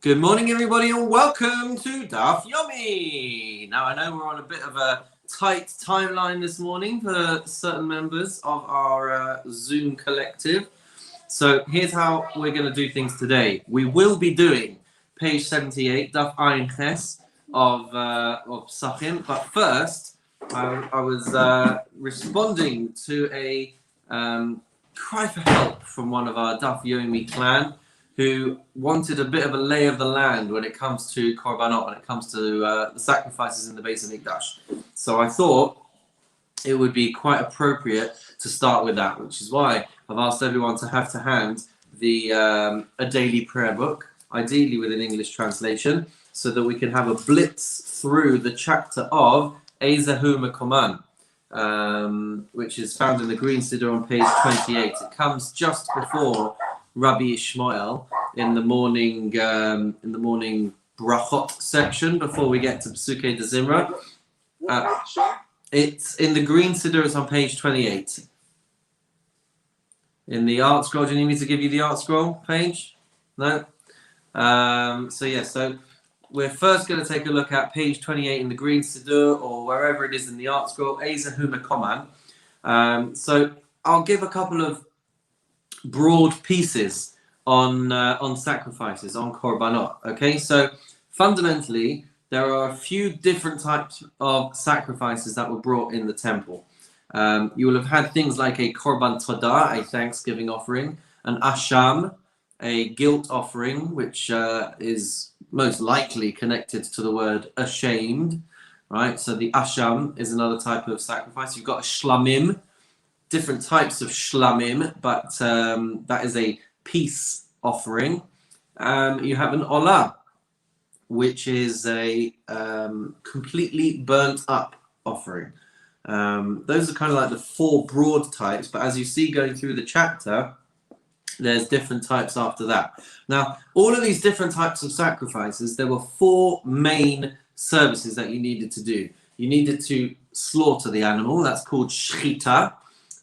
Good morning, everybody, and welcome to Daf Yomi. Now, I know we're on a bit of a tight timeline this morning for certain members of our Zoom collective. So here's how we're going to do things today. We will be doing page 78, Daf Ayin Ches of Pesachim. But first, I was responding to a cry for help from one of our Daf Yomi clan, who wanted a bit of a lay of the land when it comes to korbanot, when it comes to the sacrifices in the Beis Hamikdash. So I thought it would be quite appropriate to start with that, which is why I've asked everyone to have to hand a daily prayer book, ideally with an English translation, so that we can have a blitz through the chapter of Ezehu Mekoman, which is found in the Green Siddur on page 28. It comes just before Rabbi Ishmael in the morning brachot section before we get to Pesukei de Zimra. It's in the Green Siddur. It's on page 28. In the art scroll, do you need me to give you the art scroll page? No? So we're first going to take a look at page 28 in the Green Siddur, or wherever it is in the art scroll, Ezehu Mekoman. So I'll give a couple of broad pieces on sacrifices, on korbanot. Okay, so fundamentally, there are a few different types of sacrifices that were brought in the temple. You will have had things like a korban todah, a thanksgiving offering, an asham, a guilt offering, which is most likely connected to the word ashamed, right? So the asham is another type of sacrifice. You've got a shlamim, different types of shlamim, but that is a peace offering. You have an olah, which is a completely burnt up offering. Those are kind of like the four broad types, but as you see going through the chapter, there's different types after that. Now, all of these different types of sacrifices, there were four main services that you needed to do. You needed to slaughter the animal, that's called shchita.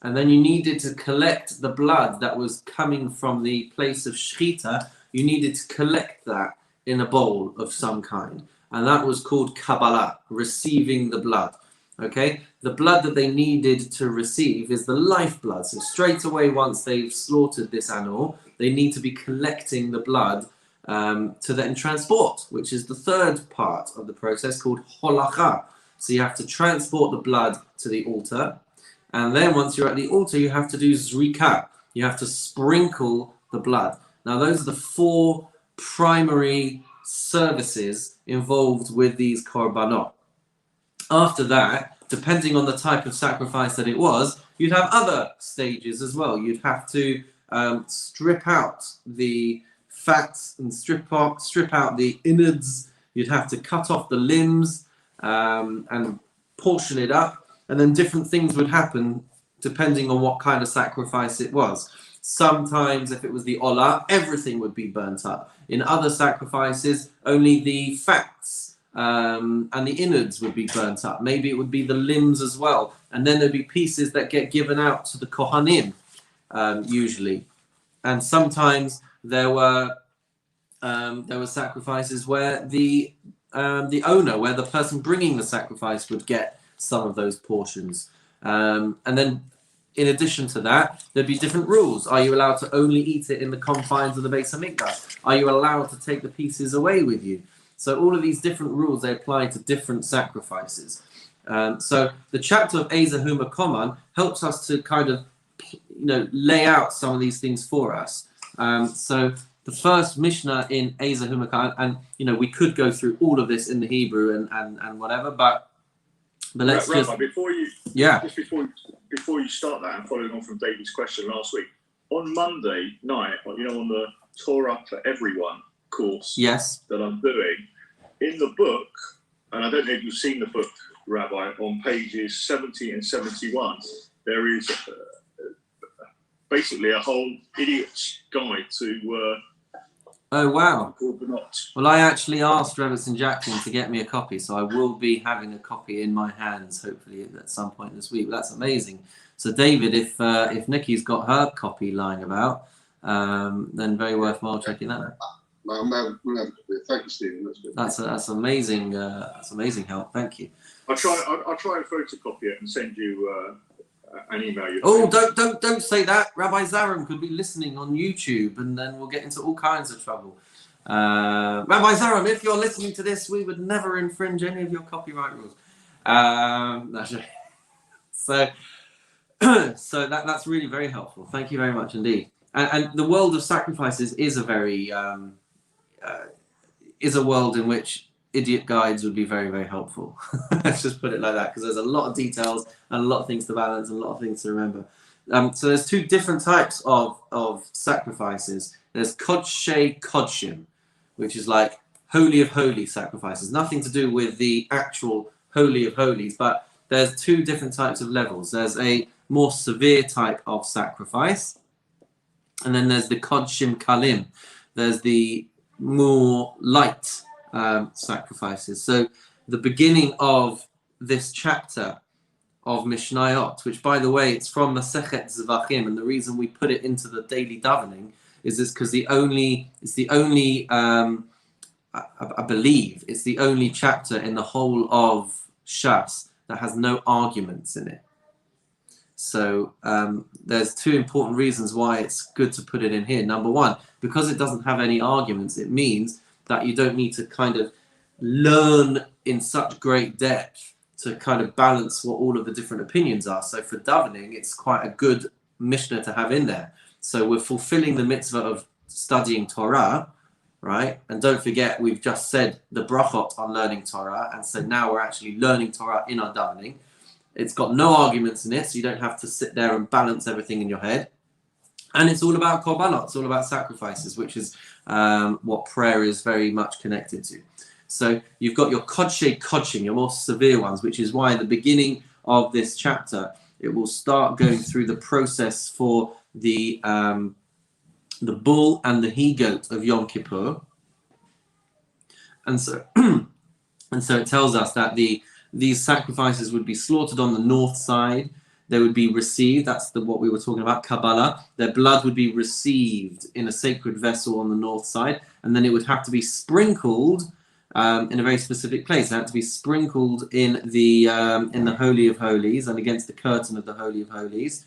And then you needed to collect the blood that was coming from the place of shchita. You needed to collect that in a bowl of some kind. And that was called Kabbalah, receiving the blood. Okay? The blood that they needed to receive is the lifeblood. So straight away, once they've slaughtered this animal, they need to be collecting the blood to then transport, which is the third part of the process called holacha. So you have to transport the blood to the altar. And then once you're at the altar, you have to do zrika. You have to sprinkle the blood. Now, those are the four primary services involved with these korbanot. After that, depending on the type of sacrifice that it was, you'd have other stages as well. You'd have to strip out the fats and strip out the innards. You'd have to cut off the limbs and portion it up. And then different things would happen depending on what kind of sacrifice it was. Sometimes, if it was the olah, everything would be burnt up. In other sacrifices, only the fats and the innards would be burnt up. Maybe it would be the limbs as well. And then there'd be pieces that get given out to the kohanim, usually. And sometimes there were sacrifices where the owner, where the person bringing the sacrifice would get some of those portions. And then in addition to that, there'd be different rules. Are you allowed to only eat it in the confines of the Beis Hamikdash? Are you allowed to take the pieces away with you? So all of these different rules, they apply to different sacrifices. So the chapter of Ezehu Mekoman helps us to kind of, lay out some of these things for us. So the first Mishnah in Ezehu Mekoman, and we could go through all of this in the Hebrew and whatever, but let's Rabbi, just... before you start that, and following on from David's question last week, on Monday night, on the Torah for Everyone course that I'm doing, in the book, and I don't know if you've seen the book, Rabbi, on pages 70 and 71, there is basically a whole idiot's guide to Oh, wow. korbanot. Well, I actually asked Robertson Jackson to get me a copy, so I will be having a copy in my hands, hopefully, at some point this week. But that's amazing. So, David, if Nikki's got her copy lying about, then very worthwhile checking that out. we'll have a bit. Thank you, Stephen. That's good. That's amazing. That's amazing help. Thank you. I'll try and photocopy it and send you an email. Oh, don't say that. Rabbi Zaram could be listening on YouTube, and then we'll get into all kinds of trouble. Rabbi Zaram, if you're listening to this, we would never infringe any of your copyright rules. So that's really very helpful. Thank you very much indeed. And the world of sacrifices is a very is a world in which idiot guides would be very, very helpful. Let's just put it like that, because there's a lot of details and a lot of things to balance and a lot of things to remember. So there's two different types of sacrifices. There's Kodshei Kodshim, which is like Holy of Holies sacrifices. Nothing to do with the actual Holy of Holies, but there's two different types of levels. There's a more severe type of sacrifice, and then there's the Kodshim Kalim. There's the more light sacrifices. So the beginning of this chapter of Mishnayot, which by the way, it's from Masechet Zvachim, and the reason we put it into the daily davening is because I believe it's the only chapter in the whole of Shas that has no arguments in it. So there's two important reasons why it's good to put it in here. Number one, because it doesn't have any arguments, it means that you don't need to kind of learn in such great depth to kind of balance what all of the different opinions are. So for davening, it's quite a good Mishnah to have in there. So we're fulfilling the mitzvah of studying Torah, right? And don't forget, we've just said the brachot on learning Torah, and so now we're actually learning Torah in our davening. It's got no arguments in it, so you don't have to sit there and balance everything in your head. And it's all about korbanot, it's all about sacrifices, which is what prayer is very much connected to. So you've got your Kodshei Kodshim, your more severe ones, which is why at the beginning of this chapter, it will start going through the process for the bull and the he-goat of Yom Kippur. And so it tells us that these sacrifices would be slaughtered on the north side. They would be received. That's what we were talking about, Kabbalah. Their blood would be received in a sacred vessel on the north side, and then it would have to be sprinkled in a very specific place. It had to be sprinkled in the Holy of Holies and against the curtain of the Holy of Holies.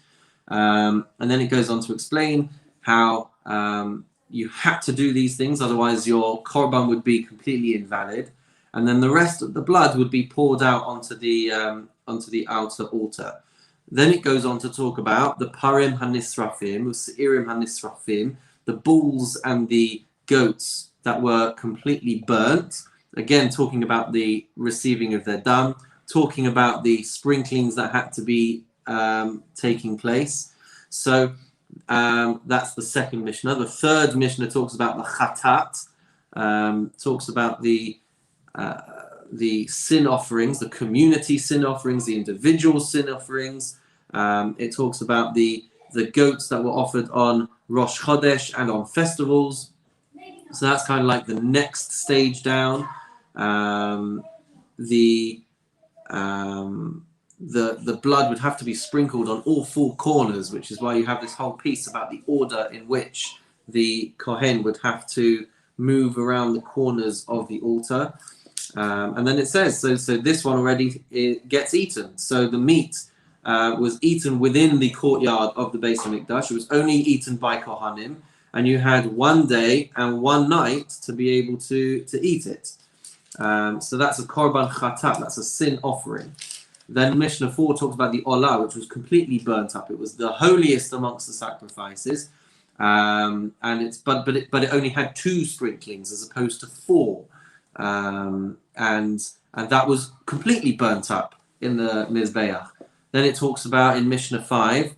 And then it goes on to explain how you had to do these things, otherwise your korban would be completely invalid. And then the rest of the blood would be poured out onto the outer altar. Then it goes on to talk about the parim hanisrafim, u'seirim hanisrafim, the bulls and the goats that were completely burnt. Again, talking about the receiving of their dam, talking about the sprinklings that had to be taking place. So that's the second Mishnah. The third Mishnah talks about the chatat, talks about the sin offerings, the community sin offerings, the individual sin offerings. It talks about the goats that were offered on Rosh Chodesh and on festivals. So that's kind of like the next stage down. The blood would have to be sprinkled on all four corners, which is why you have this whole piece about the order in which the Kohen would have to move around the corners of the altar. And then it says, so this one already gets eaten. So the meat was eaten within the courtyard of the Beis HaMikdash. It was only eaten by Kohanim, and you had one day and one night to be able to eat it. So that's a korban chatat, that's a sin offering. Then Mishnah 4 talks about the olah, which was completely burnt up. It was the holiest amongst the sacrifices, and but it only had 2 sprinklings as opposed to 4, and that was completely burnt up in the Mizbeach. Then it talks about in Mishnah 5,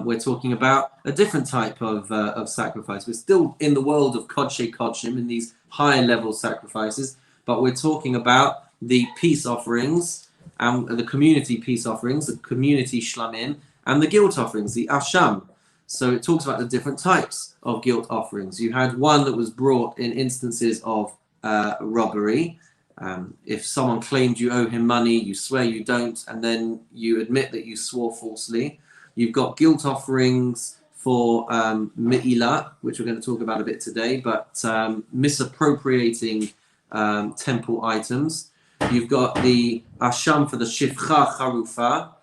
we're talking about a different type of sacrifice. We're still in the world of Kodshei Kodshim, in these higher level sacrifices, but we're talking about the peace offerings, and the community peace offerings, the community shlamim, and the guilt offerings, the asham. So it talks about the different types of guilt offerings. You had one that was brought in instances of robbery. If someone claimed you owe him money, you swear you don't, and then you admit that you swore falsely. You've got guilt offerings for Me'ilah, which we're going to talk about a bit today, but misappropriating temple items. You've got the Asham for the Shifcha Charufa,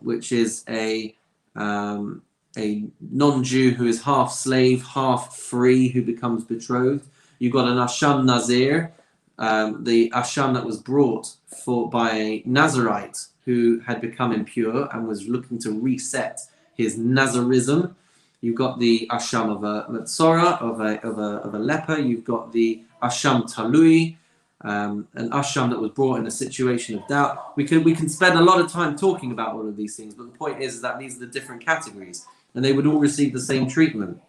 which is a non-Jew who is half slave, half free, who becomes betrothed. You've got an Asham Nazir, the Asham that was brought by a Nazarite who had become impure and was looking to reset his Nazarism. You've got the Asham of a Metzora, of a leper. You've got the Asham Talui, an Asham that was brought in a situation of doubt. We can spend a lot of time talking about all of these things, but the point is that these are the different categories, and they would all receive the same treatment.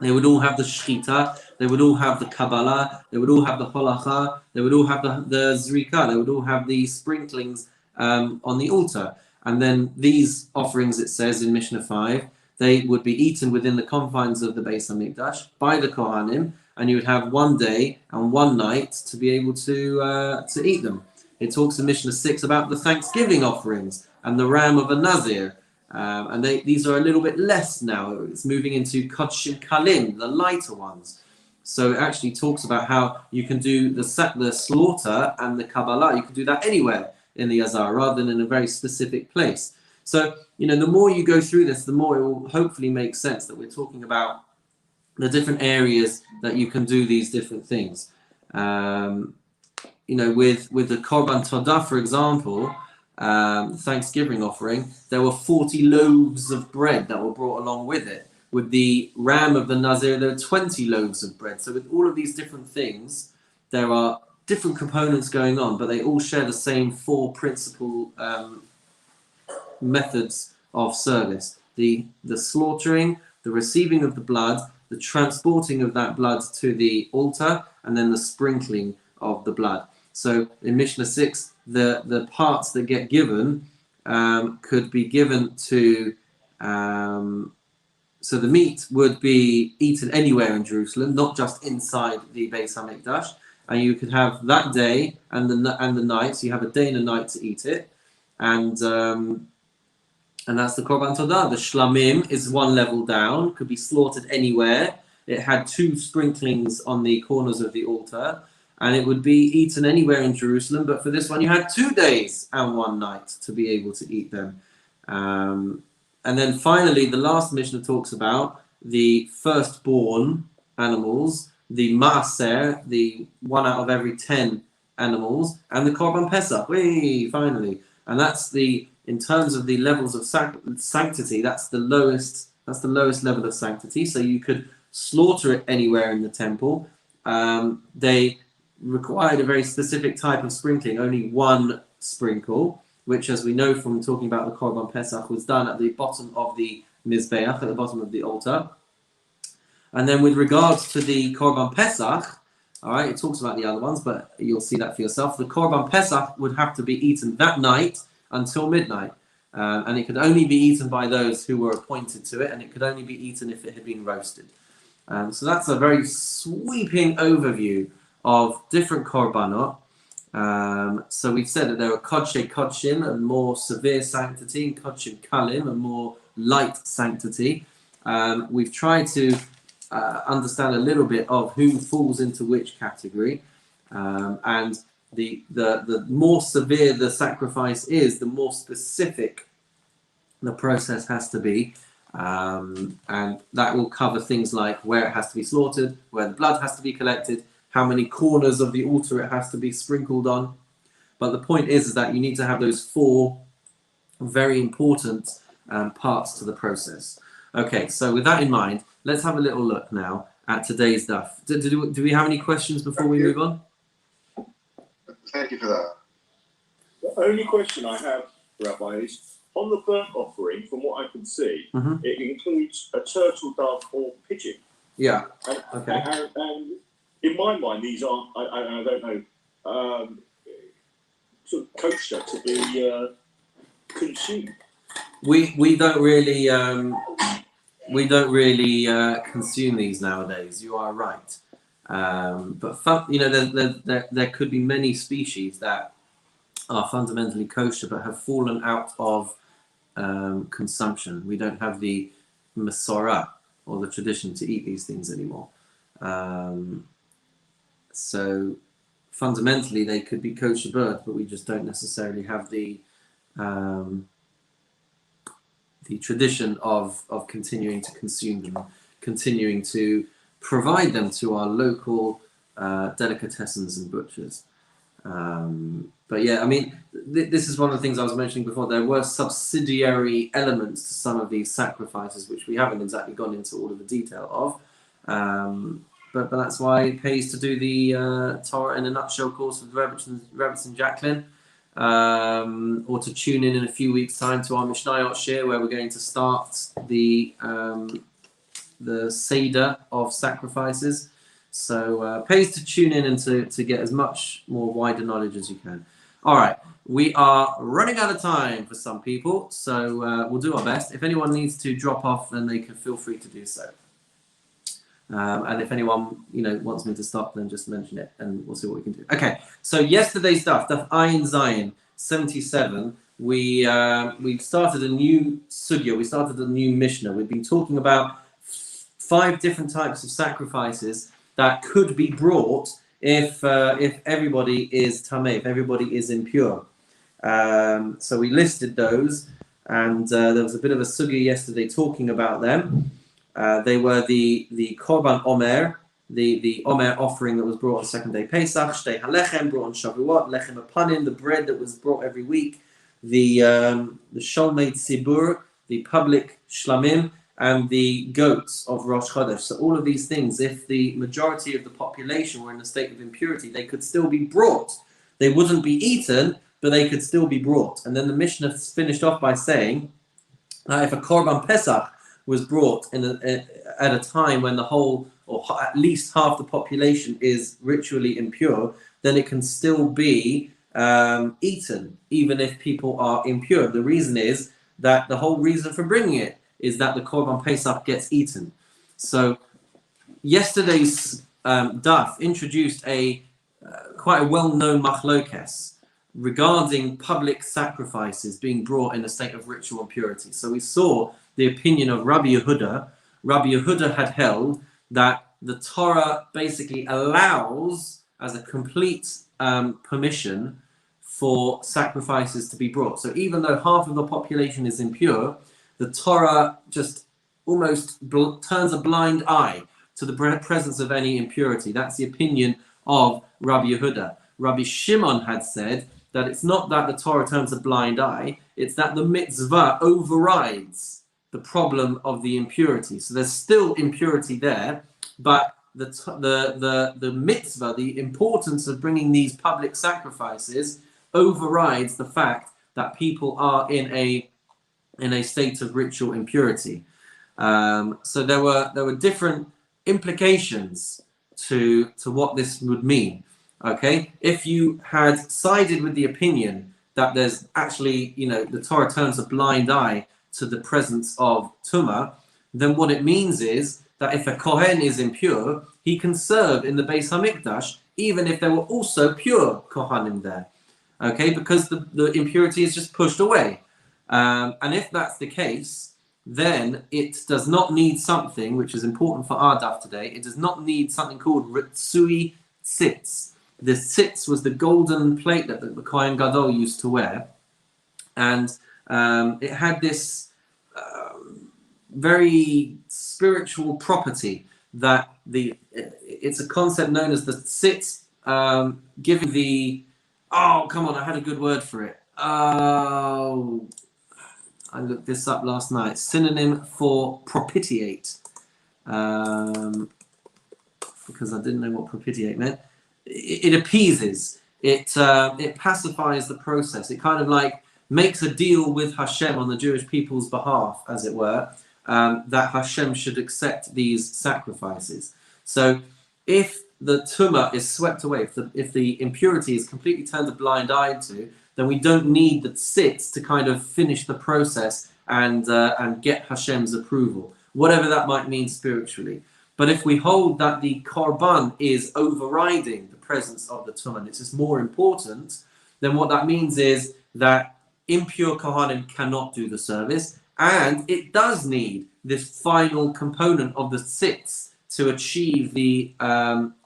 They would all have the shchita, they would all have the Kabbalah, they would all have the holacha, they would all have the zrika, they would all have the sprinklings on the altar. And then these offerings, it says in Mishnah 5, they would be eaten within the confines of the Beis HaMikdash by the Kohanim, and you would have one day and one night to be able to eat them. It talks in Mishnah 6 about the Thanksgiving offerings and the ram of a Nazir. And these are a little bit less now. It's moving into Kodshim Kalim, the lighter ones. So it actually talks about how you can do the slaughter and the Kabbalah. You can do that anywhere in the Azar rather than in a very specific place. So, the more you go through this, the more it will hopefully make sense that we're talking about the different areas that you can do these different things. With the Korban Todah, for example, Thanksgiving offering, there were 40 loaves of bread that were brought along with it. With the ram of the Nazir, there are 20 loaves of bread. So with all of these different things, there are different components going on, but they all share the same four principal methods of service. The slaughtering, the receiving of the blood, the transporting of that blood to the altar, and then the sprinkling of the blood. So in Mishnah 6, the parts that get given could be given to... so the meat would be eaten anywhere in Jerusalem, not just inside the Beis HaMikdash. And you could have that day and the night. So you have a day and a night to eat it, and that's the Korban Todah. The Shlamim is one level down, could be slaughtered anywhere. It had 2 sprinklings on the corners of the altar, and it would be eaten anywhere in Jerusalem. But for this one, you had 2 days and 1 night to be able to eat them. And then finally, the last Mishnah talks about the firstborn animals, the Maaser, the 1 out of every 10 animals, and the Korban Pesach. Finally. And that's in terms of the levels of sanctity, that's the lowest level of sanctity. So you could slaughter it anywhere in the temple. They required a very specific type of sprinkling, only 1 sprinkle, which, as we know from talking about the Korban Pesach, was done at the bottom of the Mizbeach, at the bottom of the altar. And then with regards to the Korban Pesach, all right, it talks about the other ones, but you'll see that for yourself. The Korban Pesach would have to be eaten that night until midnight. And it could only be eaten by those who were appointed to it, and it could only be eaten if it had been roasted. So that's a very sweeping overview of different Korbanot. So we've said that there are Kodshe Kodshim, a more severe sanctity, and Kodshim Kalim, a more light sanctity. We've tried to understand a little bit of who falls into which category, and the more severe the sacrifice is, the more specific the process has to be, and that will cover things like where it has to be slaughtered, where the blood has to be collected, how many corners of the altar it has to be sprinkled on. But the point is that you need to have those 4 very important parts to the process. Okay, so with that in mind, let's have a little look now at today's daf. Do we have any questions before we move on? Thank you for that. The only question I have, Rabbi, is on the burnt offering, from what I can see, it includes a turtle, dove, or pigeon. Yeah. Okay. And in my mind, these aren't, I don't know, sort of kosher to be consumed. We don't really consume these nowadays. You are right. But there could be many species that are fundamentally kosher but have fallen out of consumption. We don't have the Masorah, or the tradition to eat these things anymore. So fundamentally, they could be kosher birds, but we just don't necessarily have the tradition of continuing to consume them, continuing to provide them to our local delicatessens and butchers. But yeah, I mean, this is one of the things I was mentioning before. There were subsidiary elements to some of these sacrifices, which we haven't exactly gone into all of the detail of. But that's why it pays to do the Torah in a nutshell course with Rabbi and Jacqueline, or to tune in a few weeks' time to our Mishnayot Shir, where we're going to start the Seder of sacrifices. So pays to tune in and to get as much more wider knowledge as you can. All right, we are running out of time for some people, so we'll do our best. If anyone needs to drop off, then they can feel free to do so. And if anyone wants me to stop, then just mention it, and we'll see what we can do. Okay, so yesterday's stuff, Daf Ayin Zayin 77. We started a new sugya. We started a new Mishnah. We've been talking about 5 different types of sacrifices that could be brought if everybody is tameh, if everybody is impure. So we listed those, and there was a bit of a sugya yesterday talking about them. They were the korban omer, the omer offering that was brought on the second day Pesach, shtei halechem brought on Shavuot, lechem apanim, the bread that was brought every week, the sholmei tzibur, the public shlamim, and the goats of Rosh Chodesh. So all of these things, if the majority of the population were in a state of impurity, they could still be brought. They wouldn't be eaten, but they could still be brought. And then the Mishnah finished off by saying, if a korban Pesach was brought at a time when the whole, or at least half the population is ritually impure, then it can still be eaten, even if people are impure. The reason is that the whole reason for bringing it is that the Korban Pesach gets eaten. So yesterday's daf introduced quite a well-known machlokes regarding public sacrifices being brought in a state of ritual impurity. So we saw the opinion of Rabbi Yehuda. Rabbi Yehuda had held that the Torah basically allows, as a complete permission, for sacrifices to be brought. So even though half of the population is impure, the Torah just almost turns a blind eye to the presence of any impurity. That's the opinion of Rabbi Yehuda. Rabbi Shimon had said that it's not that the Torah turns a blind eye, it's that the mitzvah overrides the problem of the impurity. So there's still impurity there, but the mitzvah, the importance of bringing these public sacrifices, overrides the fact that people are in a state of ritual impurity. So there were different implications to what this would mean. Okay, if you had sided with the opinion that there's actually, the Torah turns a blind eye to the presence of tumah, then what it means is that if a kohen is impure, he can serve in the Beis Hamikdash even if there were also pure kohanim there. Okay, because the impurity is just pushed away. And if that's the case, then it does not need something which is important for our daf today. It does not need something called ritzui tzitz. The tzitz was the golden plate that the Kohen Gadol used to wear, and it had this very spiritual property that it's a concept known as the tzitz, giving the I had a good word for it. I looked this up last night. Synonym for propitiate, because I didn't know what propitiate meant. It appeases. It pacifies the process. It kind of like makes a deal with Hashem on the Jewish people's behalf, as it were, that Hashem should accept these sacrifices. So if the tumah is swept away, if the impurity is completely turned a blind eye to, then we don't need the tzitz to kind of finish the process and get Hashem's approval, whatever that might mean spiritually. But if we hold that the korban is overriding the presence of the tumah, and it's just more important, then what that means is that impure kohanim cannot do the service, And it does need this final component of the tzitz to achieve the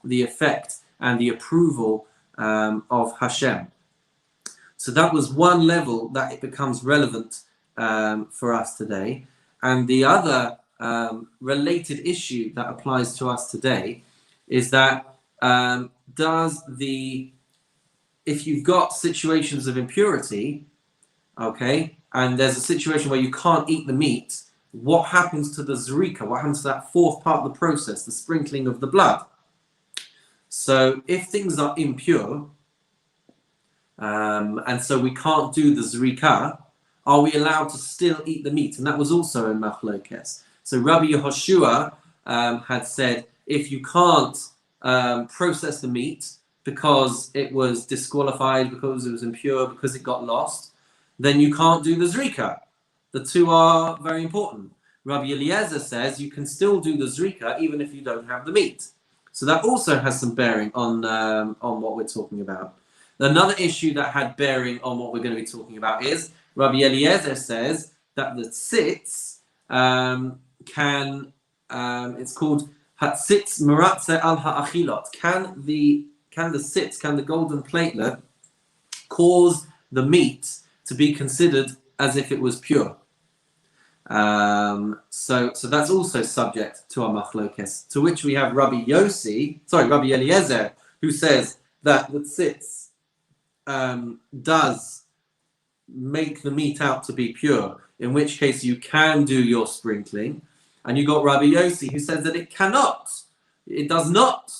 effect and the approval of Hashem. So that was one level that it becomes relevant for us today. And the other related issue that applies to us today is that if you've got situations of impurity, okay, and there's a situation where you can't eat the meat, what happens to the zrika? What happens to that fourth part of the process, the sprinkling of the blood? So if things are impure, and so we can't do the zrika, are we allowed to still eat the meat? And that was also in Machlokes. So Rabbi Yehoshua had said, if you can't process the meat because it was disqualified, because it was impure, because it got lost, then you can't do the zrika. The two are very important. Rabbi Eliezer says you can still do the zrika even if you don't have the meat. So that also has some bearing on what we're talking about. Another issue that had bearing on what we're going to be talking about is Rabbi Eliezer says that the tzitz it's called hatzitz meratze al ha'achilot. Can the tzitz, can the golden platelet cause the meat to be considered as if it was pure? So that's also subject to our machlokes, to which we have Rabbi Eliezer, who says that the tzitz does make the meat out to be pure, in which case you can do your sprinkling. And you got Rabbi Yossi, who says that it does not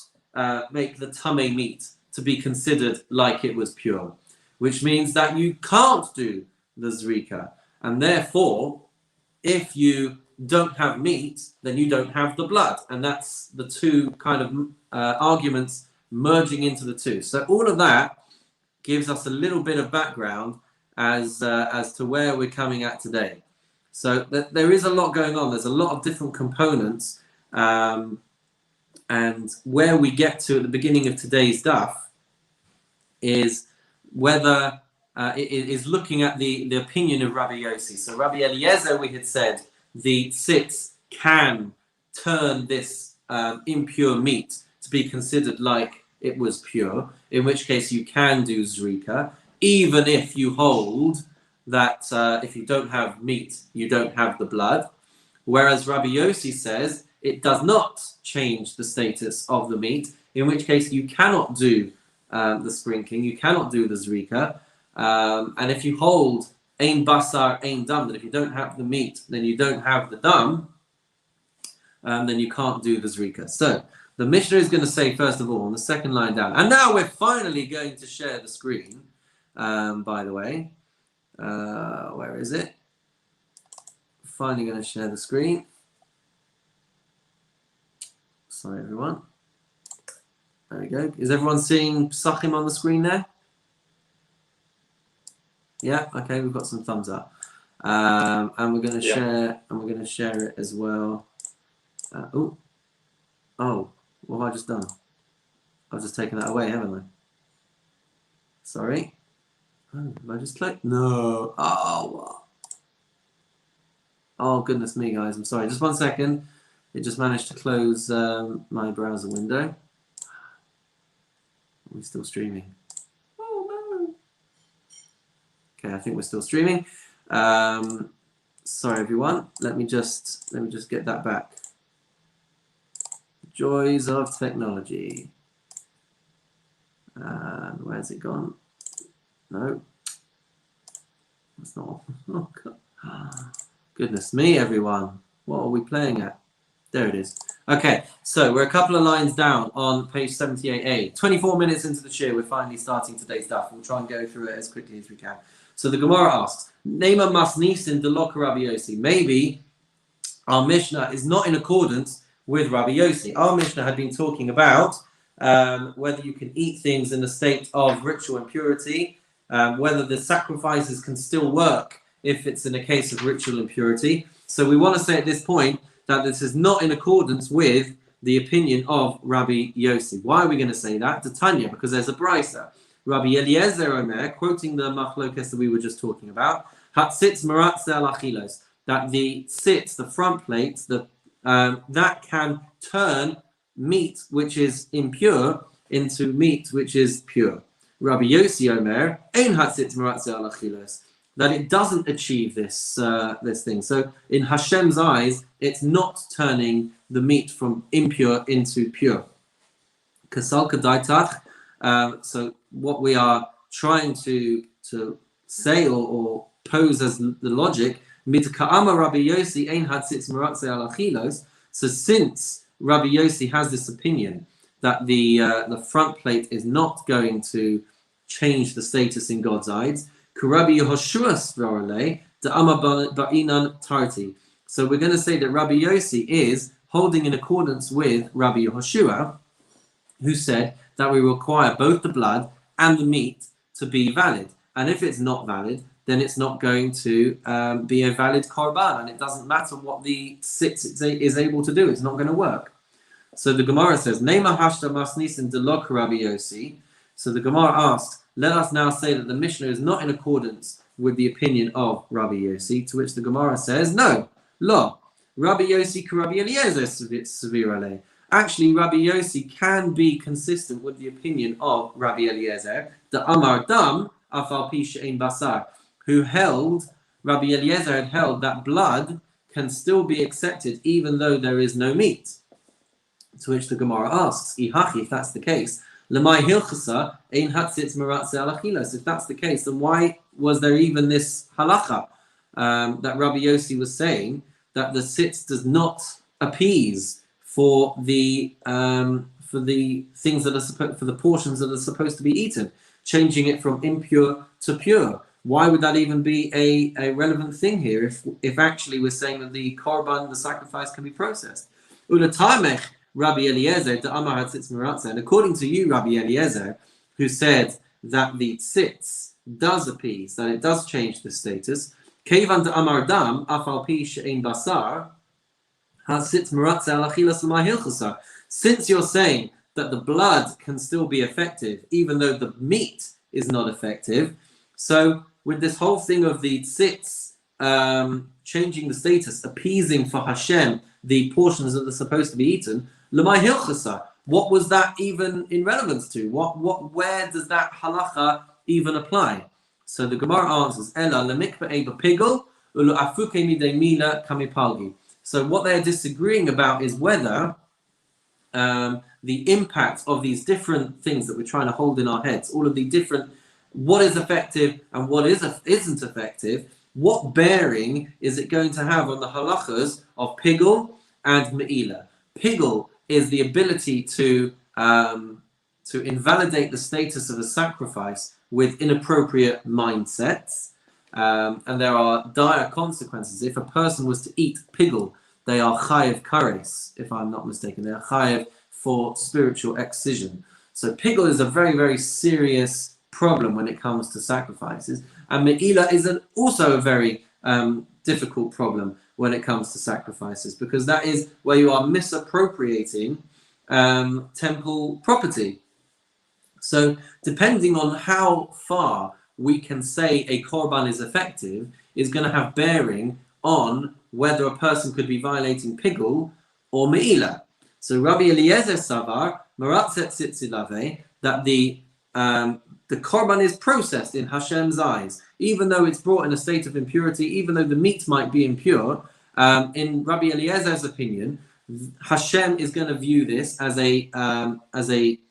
make the tamei meat to be considered like it was pure, which means that you can't do the zrika. And therefore, if you don't have meat, then you don't have the blood. And that's the two kind of arguments merging into the two. So all of that gives us a little bit of background as to where we're coming at today. So there is a lot going on. There's a lot of different components. And where we get to at the beginning of today's daf is whether it is looking at the opinion of Rabbi Yossi. So Rabbi Eliezer, we had said, the tzitz can turn this impure meat to be considered like it was pure, in which case you can do zrika, even if you hold that if you don't have meat, you don't have the blood. Whereas Rabbi Yossi says it does not change the status of the meat, in which case you cannot do the sprinkling, you cannot do the zrika. And if you hold ein basar, ein dam, that if you don't have the meat, then you don't have the dam, then you can't do the zrika. So the Mishnah is going to say, first of all, on the second line down, and now we're finally going to share the screen, by the way. Where is it? Finally going to share the screen. Sorry, everyone. There we go. Is everyone seeing Pesachim on the screen there? Yeah. Okay. We've got some thumbs up, and we're going to share. And we're going to share it as well. What have I just done? I've just taken that away, haven't I? Sorry. Have I just clicked? No. Oh, goodness me, guys. I'm sorry. Just 1 second. It just managed to close my browser window. Are we still streaming? Oh, no. Okay, I think we're still streaming. Sorry, everyone. Let me just get that back. Joys of technology. And where's it gone? No. That's not. Oh, God. Goodness me, everyone. What are we playing at? There it is. Okay, so we're a couple of lines down on page 78a. 24 minutes into the shir, we're finally starting today's stuff. We'll try and go through it as quickly as we can. So the Gemara asks, Nema masnisin delok Rabbi Yossi. Maybe our Mishnah is not in accordance with Rabbi Yossi. Our Mishnah had been talking about whether you can eat things in a state of ritual impurity, whether the sacrifices can still work if it's in a case of ritual impurity. So we want to say at this point that this is not in accordance with the opinion of Rabbi Yossi. Why are we going to say that? Tanya, because there's a brisa. Rabbi Eliezer Omer, quoting the machlokes that we were just talking about, Hatzitz maratze al achilos. that the sits, the front plates, that can turn meat which is impure into meat which is pure. Rabbi Yossi Omer, Ein hatzitz meratzeh al achilos, that it doesn't achieve this thing. So in Hashem's eyes, it's not turning the meat from impure into pure. Kasal kadaitach. So what we are trying to say or pose as the logic, mitka'ama Rabbi Yossi ein hatzitz meratzeh al achilos. So since Rabbi Yossi has this opinion that the front plate is not going to change the status in God's eyes, Rabbi Yehoshua svarale da'ama ba'inan tarti. So we're going to say that Rabbi Yossi is holding in accordance with Rabbi Yehoshua, who said that we require both the blood and the meat to be valid. And if it's not valid, then it's not going to be a valid korban, and it doesn't matter what the sitz is able to do. It's not going to work. So the Gemara says, Neima hashta masnisin delok Rabbi Yossi. So the Gemara asked, let us now say that the Mishnah is not in accordance with the opinion of Rabbi Yossi, to which the Gemara says, no, lo, Rabbi Yossi ka Rabbi Eliezer sevirale. Actually, Rabbi Yossi can be consistent with the opinion of Rabbi Eliezer, the Amar Dam afal pi she'ein basar, who held, Rabbi Eliezer had held that blood can still be accepted even though there is no meat. To which the Gemara asks, Ihachi, if that's the case, Lemai hilchasa ein hatzitz meratzeh al achilos. If that's the case, then why was there even this halacha that Rabbi Yossi was saying that the sitz does not appease for the things that are for the portions that are supposed to be eaten, changing it from impure to pure? Why would that even be a relevant thing here if actually we're saying that the korban, the sacrifice, can be processed? Ulatamech Rabbi Eliezer, the Amar hatzitz meratzeh, and according to you, Rabbi Eliezer, who said that the tzitz does appease, that it does change the status, Kevan de Amar Dam, afal pi she'ein basar, hatzitz meratzeh al achilas l'mai hilchasa. Since you're saying that the blood can still be effective, even though the meat is not effective, so with this whole thing of the tzitz changing the status, appeasing for Hashem the portions that are supposed to be eaten, l'mai hilchasa, what was that even in relevance to? Where does that halacha even apply? So the Gemara answers, Ela lemikva'e b'pigel u'lo afuke midei mila kamipalgi. So what they're disagreeing about is whether the impact of these different things that we're trying to hold in our heads, all of the different, what is effective and what isn't effective, what bearing is it going to have on the halachas of pigel and me'ila? Pigel is the ability to invalidate the status of a sacrifice with inappropriate mindsets, and there are dire consequences. If a person was to eat pigel, they are chayev kares, if I'm not mistaken. They are chayev for spiritual excision. So pigel is a very, very serious problem when it comes to sacrifices, and me'ila is also a very difficult problem when it comes to sacrifices, because that is where you are misappropriating temple property. So depending on how far we can say a korban is effective is going to have bearing on whether a person could be violating pigul or me'ila. So Rabbi Eliezer Savar, Maratzet Sitzilave, that the korban is processed in Hashem's eyes, even though it's brought in a state of impurity, even though the meat might be impure. In Rabbi Eliezer's opinion, Hashem is going to view this as a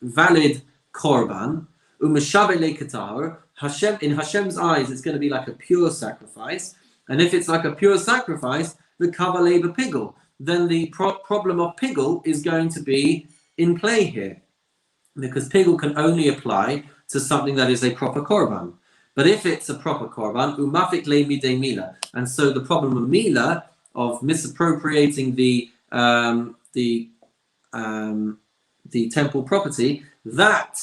valid korban. Hashem, in Hashem's eyes, it's going to be like a pure sacrifice. And if it's like a pure sacrifice, the kavalei b'pigul, then the problem of pigul is going to be in play here, because pigul can only apply to something that is a proper korban. But if it's a proper korban, umafik le midei mila, and so the problem of mila, of misappropriating the temple property, that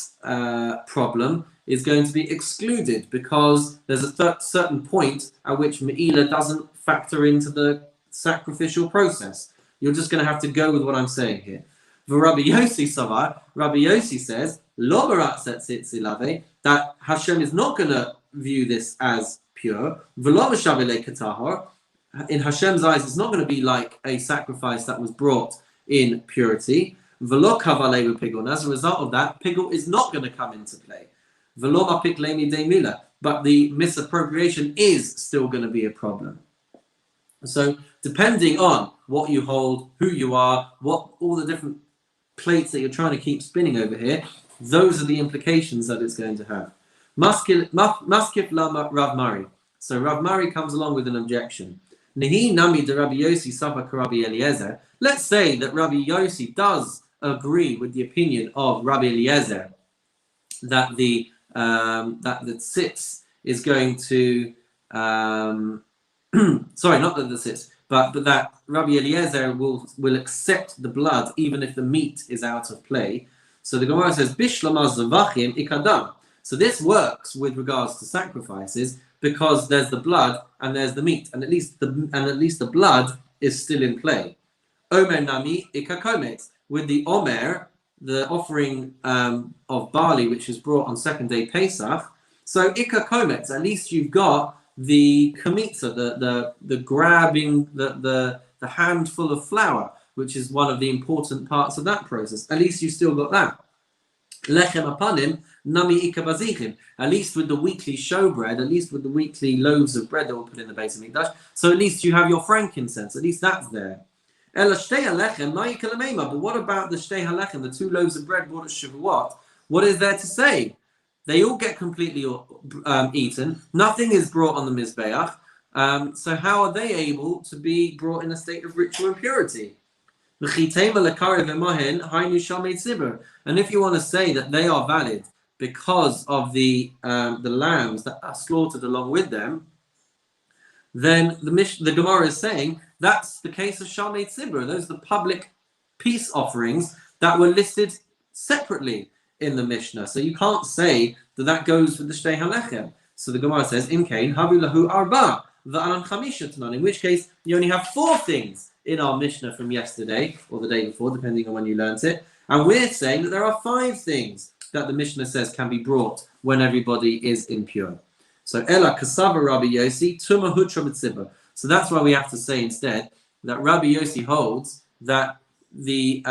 problem is going to be excluded, because there's a certain point at which me'ila doesn't factor into the sacrificial process. You're just going to have to go with what I'm saying here. Rabbi Yossi Savar, Rabbi Yossi says, Lo baratzet sitzilave, that Hashem is not going to view this as pure. V'lo b'shavele katahor, in Hashem's eyes, it's not going to be like a sacrifice that was brought in purity. V'lo kavalei pigul. And as a result of that, pigul is not going to come into play. V'lo mapik leimi de mila. But the misappropriation is still going to be a problem. So depending on what you hold, who you are, what all the different plates that you're trying to keep spinning over here, those are the implications that it's going to have. Maskif lama Rav Mari. So Rav Mari comes along with an objection. Nehi nami de Rabbi Yossi sapa Rabbi Eliezer. Let's say that Rabbi Yossi does agree with the opinion of Rabbi Eliezer that the tzitz is going to sorry, not that the tzitz, but that Rabbi Eliezer will accept the blood even if the meat is out of play. So the Gemara says Bishlama zavachim ikadam. So this works with regards to sacrifices because there's the blood and there's the meat, and at least the blood is still in play. Omer nami ikakomet. With the omer, the offering of barley, which is brought on second day Pesach. So ikakomet, at least you've got the kamitza, the grabbing, the handful of flour, which is one of the important parts of that process. At least you still got that. Lechem apanim nami ikabazichim. At least with the weekly showbread, at least with the weekly loaves of bread that we'll put in the base of mikdash. So at least you have your frankincense. At least that's there. But what about the shtei halechem, the 2 loaves of bread brought at Shavuot? What is there to say? They all get completely eaten. Nothing is brought on the Mizbeach. So how are they able to be brought in a state of ritual impurity? And if you want to say that they are valid because of the lambs that are slaughtered along with them, then the Gemara is saying that's the case of Shamei Tzibur. Those are the public peace offerings that were listed separately in the Mishnah. So you can't say that goes with the Shtei Halechem. So the Gemara says, Imkain, Havu lahu arba, va'anan chamisha tanan. In which case, you only have 4 things in our Mishnah from yesterday, or the day before, depending on when you learnt it. And we're saying that there are 5 things that the Mishnah says can be brought when everybody is impure. So Ela Kasava Rabbi Yossi, Tuma Hutra B'tzibah. So that's why we have to say instead that Rabbi Yossi holds that the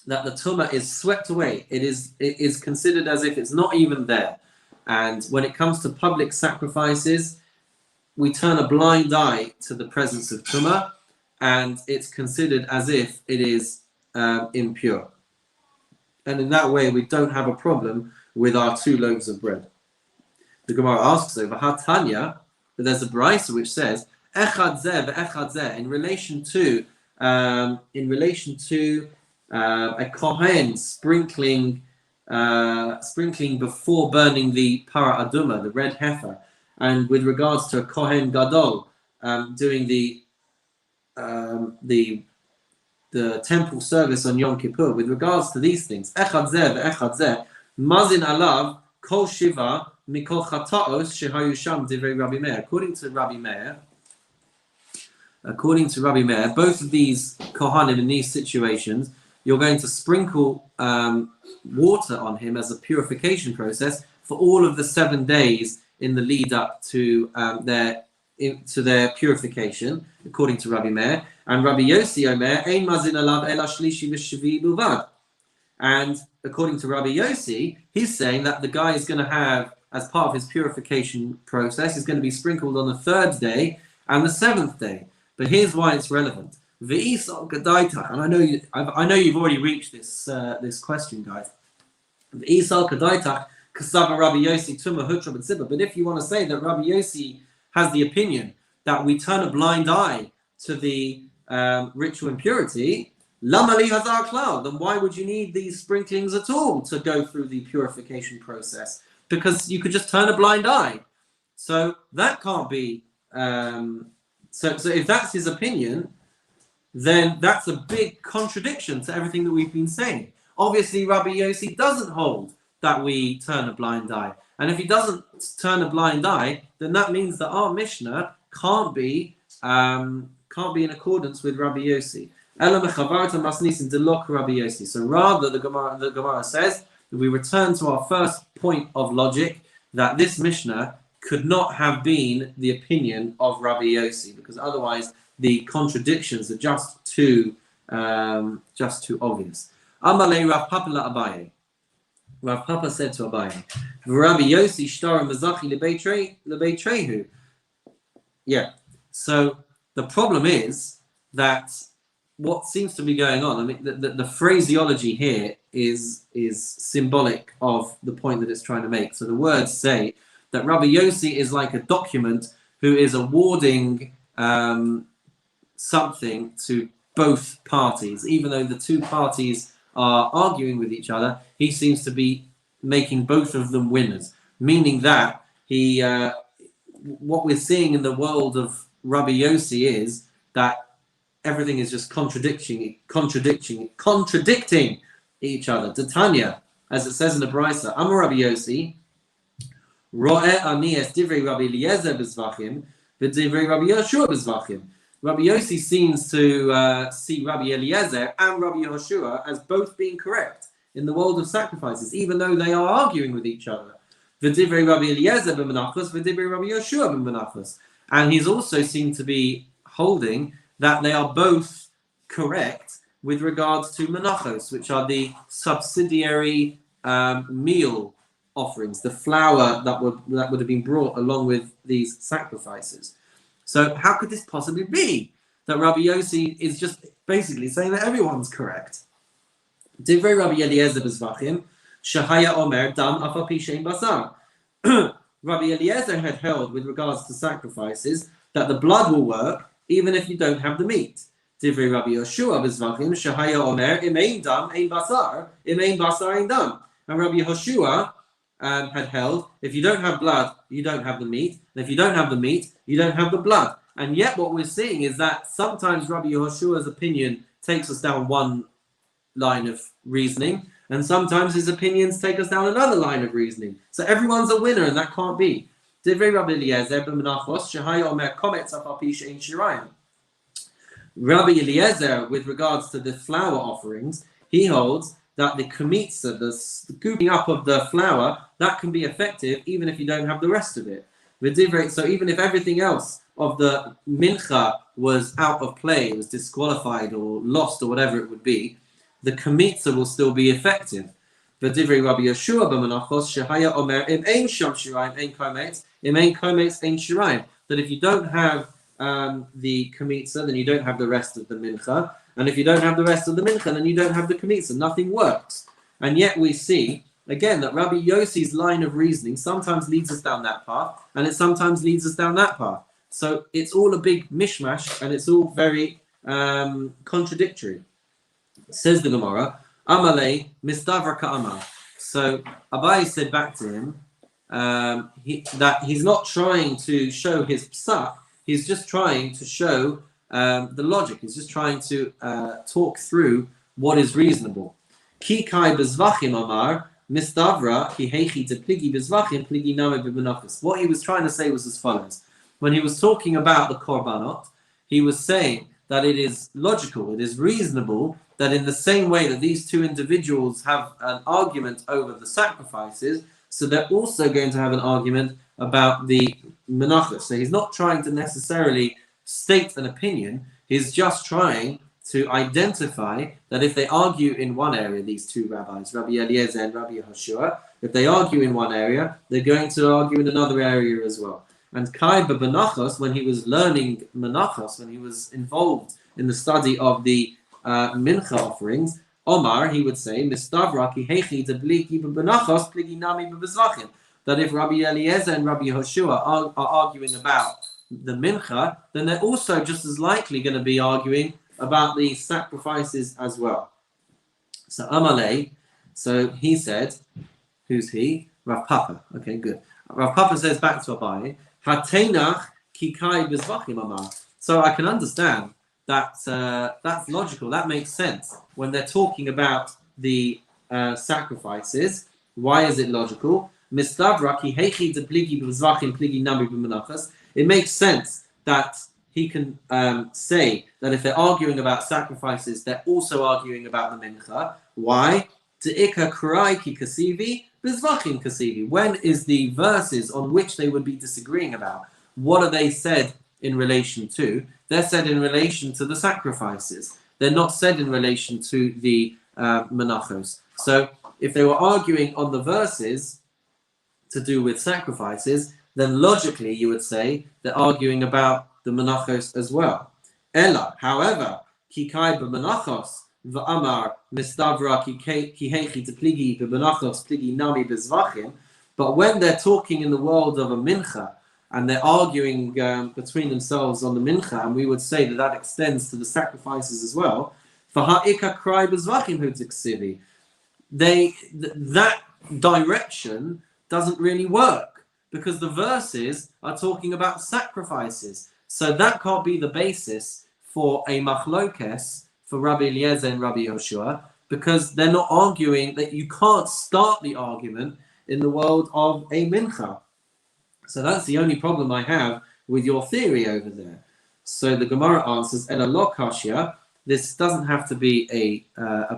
Tumah is swept away. It is considered as if it's not even there. And when it comes to public sacrifices, we turn a blind eye to the presence of Tumah, and it's considered as if it is impure. And in that way, we don't have a problem with our 2 loaves of bread. The Gemara asks over Hatanya, but there's a brisa which says Echad zeh ve'echad zeh in relation to a kohen sprinkling before burning the para aduma, the red heifer, and with regards to a kohen gadol doing the temple service on Yom Kippur. With regards to these things, Echad zeh ve'echad zeh mazin alav kol shiva mikol chataos shehayu sham divrei Rabbi Meir. According to Rabbi Meir, both of these kohanim in these situations, you're going to sprinkle water on him as a purification process for all of the 7 days in the lead up to their purification, according to Rabbi Meir. And Rabbi Yossi Omer, Ein mazin alav ela shlishi v'shvi bilvad. And according to Rabbi Yossi, he's saying that the guy is going to have, as part of his purification process, is going to be sprinkled on the 3rd day and the 7th day. But here's why it's relevant. V'isal kadaita, and I know you've already reached this question, guys. V'isal kadaita kasava Rabbi Yossi tuma hutra b'tzibah. But if you want to say that Rabbi Yossi has the opinion that we turn a blind eye to the ritual impurity, lama li hazar klal, then why would you need these sprinklings at all to go through the purification process? Because you could just turn a blind eye. So that can't be. So if that's his opinion, then that's a big contradiction to everything that we've been saying. Obviously, Rabbi Yossi doesn't hold that we turn a blind eye. And if he doesn't turn a blind eye, then that means that our Mishnah can't be in accordance with Rabbi Yossi. So rather, the Gemara says that we return to our first point of logic, that this Mishnah could not have been the opinion of Rabbi Yossi, because otherwise the contradictions are just too obvious. Amalei Rav Papa la Abaye. Rav Papa said to Abaye, Rabbi Yossi shtara mazachi lebeitrehu. Yeah. So the problem is that what seems to be going on, I mean, the phraseology here is symbolic of the point that it's trying to make. So the words say that Rabbi Yossi is like a document who is awarding something to both parties. Even though the two parties are arguing with each other, he seems to be making both of them winners. Meaning that what we're seeing in the world of Rabbi Yossi is that everything is just contradicting each other. Tanya, as it says in the Brisa, Amar Rabbi Yossi, Ro'eh ani es divrei Rabbi Eliezer b'zvachim, v'divrei Rabbi Yehoshua b'zvachim. Rabbi Yossi seems to see Rabbi Eliezer and Rabbi Yehoshua as both being correct in the world of sacrifices, even though they are arguing with each other. V'divrei Rabbi Eliezer b'menachos, v'divrei Rabbi Yehoshua b'menachos. And he's also seen to be holding that they are both correct with regards to menachos, which are the subsidiary meal offerings, the flour that would have been brought along with these sacrifices. So how could this possibly be that Rabbi Yossi is just basically saying that everyone's correct? Divrei Rabbi Eliezer b'zvachim, shahaya omer dam af al pi she'ein basar. Rabbi Eliezer had held with regards to sacrifices that the blood will work even if you don't have the meat. Divrei Rabbi Yehoshua b'zvachim, shahaya omer im ein dam ein basar, im ein basar ein dam. And Rabbi Yehoshua had held, if you don't have blood, you don't have the meat. And if you don't have the meat, you don't have the blood. And yet what we're seeing is that sometimes Rabbi Yehoshua's opinion takes us down one line of reasoning, and sometimes his opinions take us down another line of reasoning. So everyone's a winner, and that can't be. Divrei Rabbi Eliezer b'menachos shehaya omer kometz af al pi she'ein shirayim. Rabbi Eliezer, with regards to the flour offerings, he holds that the komitza, the scooping up of the flour, that can be effective even if you don't have the rest of it. So even if everything else of the mincha was out of play, was disqualified or lost or whatever it would be, the komitza will still be effective. V'divrei Rabbi Yehoshua b'menachos shehaya omer im ein sham shirayim ein kometz, im ein kometz ein shirayim. That if you don't have the komitza, then you don't have the rest of the mincha. And if you don't have the rest of the mincha, then you don't have the komitza. Nothing works. And yet we see, again, that Rabbi Yossi's line of reasoning sometimes leads us down that path, and it sometimes leads us down that path. So it's all a big mishmash, and it's all very contradictory. Says the Gemara, Amalei mistavra ka'amar. So Abai said back to him that he's not trying to show his psak, he's just trying to show the logic. He's just trying to talk through what is reasonable. Ki kai bezvachim amar mistavra ki heichi te pligi bezvachim pligi name bebenachos. What he was trying to say was as follows. When he was talking about the korbanot, he was saying that it is logical, it is reasonable that in the same way that these two individuals have an argument over the sacrifices, so they're also going to have an argument about the menachos. So he's not trying to necessarily state an opinion, he's just trying to identify that if they argue in one area, these two rabbis, Rabbi Eliezer and Rabbi Yehoshua, if they argue in one area, they're going to argue in another area as well. And Kai b'menachos, when he was learning menachos, when he was involved in the study of the mincha offerings, Omar, he would say, Mistavra ki heichi debliki b'menachos pligi nami b'bezvachim. That if Rabbi Eliezer and Rabbi Yehoshua are arguing about the mincha, then they're also just as likely going to be arguing about the sacrifices as well. So Amalei, so he said, who's he? Rav Papa. Okay, good. Rav Papa says back to Abai, Hatenach ki kai bezvachim amar. So I can understand that that's logical. That makes sense when they're talking about the sacrifices. Why is it logical? Mistavra ki heichi de pligi bezvachim pligi nami b'menachos. It makes sense that he can say that if they're arguing about sacrifices, they're also arguing about the mincha. Why? Te'ika kurai ki kasivi Bizvachim kasivi. When is the verses on which they would be disagreeing about? What are they said in relation to? They're said in relation to the sacrifices. They're not said in relation to the menachos. So if they were arguing on the verses to do with sacrifices, then logically you would say they're arguing about the menachos as well. Ella, however, kikai b'menachos v'amar mistavra ki heichi tepligi b'menachos pligi nami b'zvachim. But when they're talking in the world of a mincha and they're arguing between themselves on the mincha, and we would say that extends to the sacrifices as well. V'ha'ika krai b'zvachim hu tiksivi. That direction doesn't really work because the verses are talking about sacrifices. So that can't be the basis for a machlokes for Rabbi Eliezer and Rabbi Yoshua, because they're not arguing that you can't start the argument in the world of a mincha. So that's the only problem I have with your theory over there. So the Gemara answers, Ela lo kashya. This doesn't have to be a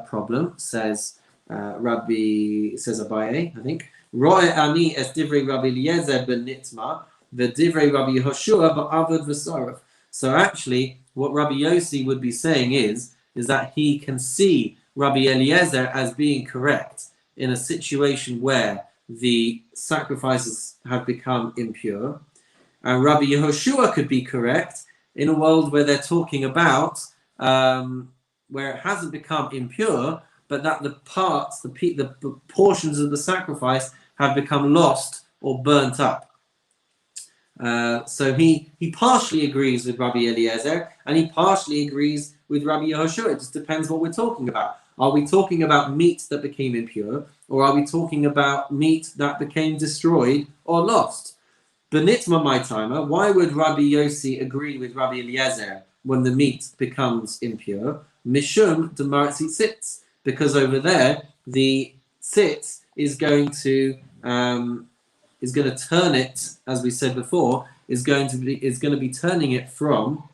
problem, says Abaye, I think. Ro'e ani es divrei Rabbi Eliezer ben Nitma, v'divrei Rabbi Yehoshua ba'avad v'saraf. So actually, what Rabbi Yossi would be saying is that he can see Rabbi Eliezer as being correct in a situation where the sacrifices have become impure, and Rabbi Yehoshua could be correct in a world where they're talking about where it hasn't become impure, but that the parts, the portions of the sacrifice have become lost or burnt up. So he partially agrees with Rabbi Eliezer, and he partially agrees with Rabbi Yehoshua. It just depends what we're talking about. Are we talking about meat that became impure, or are we talking about meat that became destroyed or lost? Benitma my timer, why would Rabbi Yossi agree with Rabbi Eliezer when the meat becomes impure? Mishum demaritzi tzitz, because over there the tzitz is going to turn it, as we said before, is going to be turning it from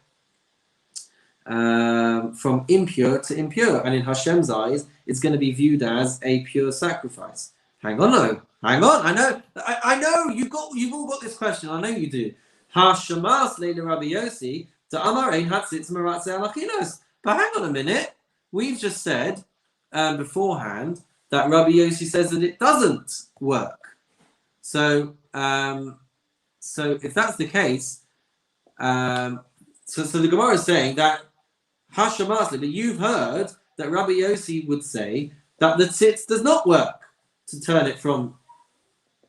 impure to impure, and in Hashem's eyes, it's going to be viewed as a pure sacrifice. Hang on. I know you've all got this question. I know you do. Hashamas leila Rabbi Yossi to Amarein Hatzitz Maratze Alachinos. But hang on a minute. We've just said beforehand that Rabbi Yossi says that it doesn't work. So if that's the case, so the Gemara is saying that Hashamasli, but you've heard that Rabbi Yossi would say that the tzitz does not work to turn it from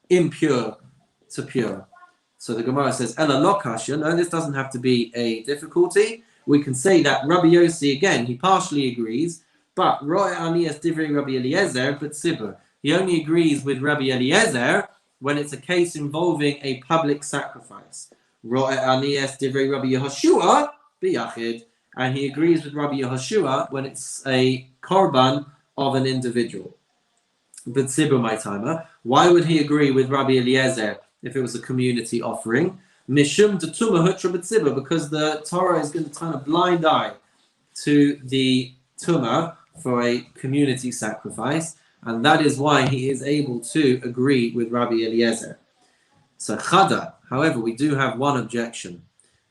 impure to pure. So the Gemara says, Ela lo kasha. No, this doesn't have to be a difficulty. We can say that Rabbi Yossi, again, he partially agrees, but Ro'e ani es divrei Rabbi Eliezer, but Sibur. He only agrees with Rabbi Eliezer when it's a case involving a public sacrifice. Ro'e ani es divrei Rabbi Yehoshua biyachid. And he agrees with Rabbi Yehoshua when it's a korban of an individual. But Sibur, my timer, why would he agree with Rabbi Eliezer if it was a community offering? Mishum detuma hutra b'tzibur, because the Torah is going to turn a blind eye to the tumah for a community sacrifice, and that is why he is able to agree with Rabbi Eliezer. So Chada, however, we do have one objection.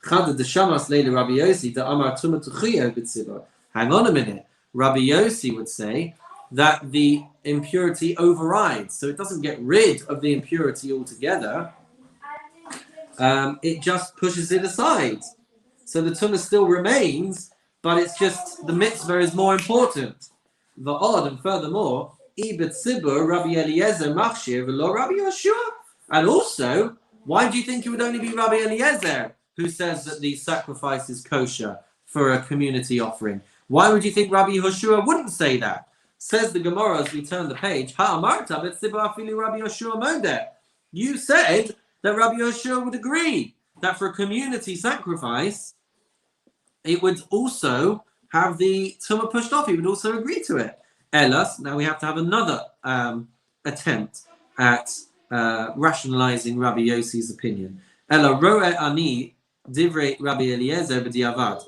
Chada deshamas leila Rabbi Yossi da amar tumah tuchiya b'tzibur. Hang on a minute. Rabbi Yossi would say that the impurity overrides, so it doesn't get rid of the impurity altogether. It just pushes it aside. So the tumah still remains, but it's just the mitzvah is more important. The odd, and furthermore, ibet sibur Rabbi Eliezer machshir v'lo Rabbi Yehoshua. And also, why do you think it would only be Rabbi Eliezer who says that the sacrifice is kosher for a community offering? Why would you think Rabbi Yehoshua wouldn't say that? Says the Gemara as we turn the page, Ha'amarta bet sibur afili Rabbi Yehoshua modeh. You said that Rabbi Yehoshua would agree that for a community sacrifice, it would also have the tumah pushed off. He would also agree to it. Elas, now we have to have another attempt at rationalizing Rabbi Yossi's opinion. Ela roe ani divrei Rabbi Eliezer b'diavad.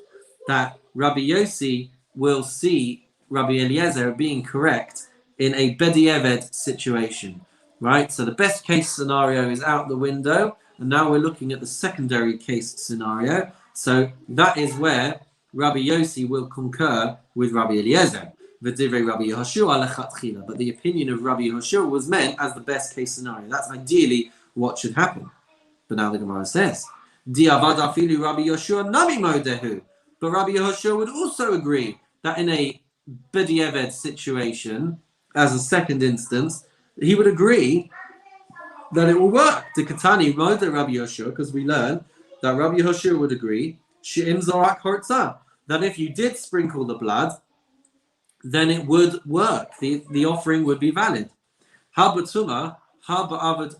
That Rabbi Yossi will see Rabbi Eliezer being correct in a bedieved situation. right? So the best case scenario is out the window, and now we're looking at the secondary case scenario. So that is where Rabbi Yossi will concur with Rabbi Eliezer. But the opinion of Rabbi Yehoshua was meant as the best case scenario. That's ideally what should happen. But now the Gemara says, Diavad afilu Rabbi Yehoshua nami modehu. But Rabbi Yehoshua would also agree that in a b'diavad situation, as a second instance, he would agree that it will work. The Katani mode Rabbi Yehoshua, because we learn that Rabbi Yehoshua would agree she'im zorak hortza, that if you did sprinkle the blood, then it would work. The offering would be valid. Ha b'tuma, ha ba'avad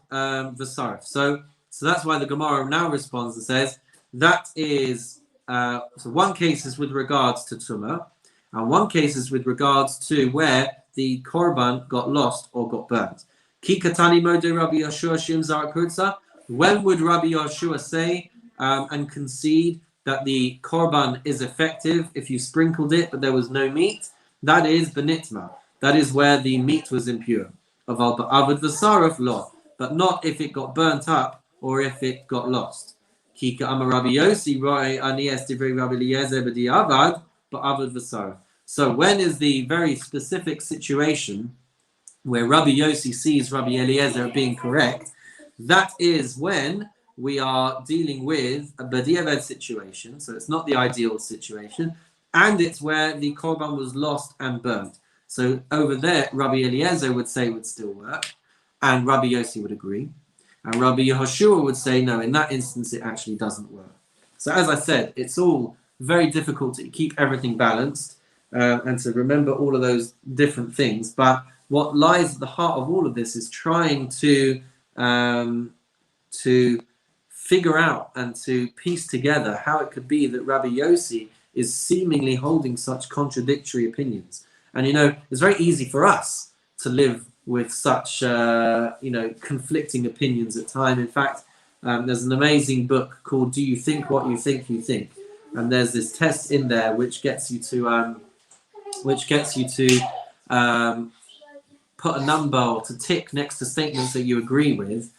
v'sarf. So that's why the Gemara now responds and says that is so one case is with regards to tuma, and one case is with regards to where the korban got lost or got burnt. Ki katani mode Rabbi Yehoshua shim zarak hurtza. When would Rabbi Yehoshua say and concede that the korban is effective if you sprinkled it but there was no meat? That is benitma. That is where the meat was impure. Aval ba'avad v'saraf lo, but not if it got burnt up or if it got lost. Kika amar Rabbi Yossi roi anies divrei Rabbi Eliezer b'diavad ba'avad v'saraf. So when is the very specific situation where Rabbi Yossi sees Rabbi Eliezer being correct? That is when we are dealing with a b'diavad situation. So it's not the ideal situation. And it's where the korban was lost and burnt. So over there, Rabbi Eliezer would say it would still work, and Rabbi Yossi would agree. And Rabbi Yehoshua would say, no, in that instance, it actually doesn't work. So as I said, it's all very difficult to keep everything balanced and to remember all of those different things. But what lies at the heart of all of this is trying to figure out and to piece together how it could be that Rabbi Yossi is seemingly holding such contradictory opinions. And, it's very easy for us to live with such, conflicting opinions at times. In fact, there's an amazing book called Do You Think What You Think You Think? And there's this test in there which gets you to put a number or to tick next to statements that you agree with.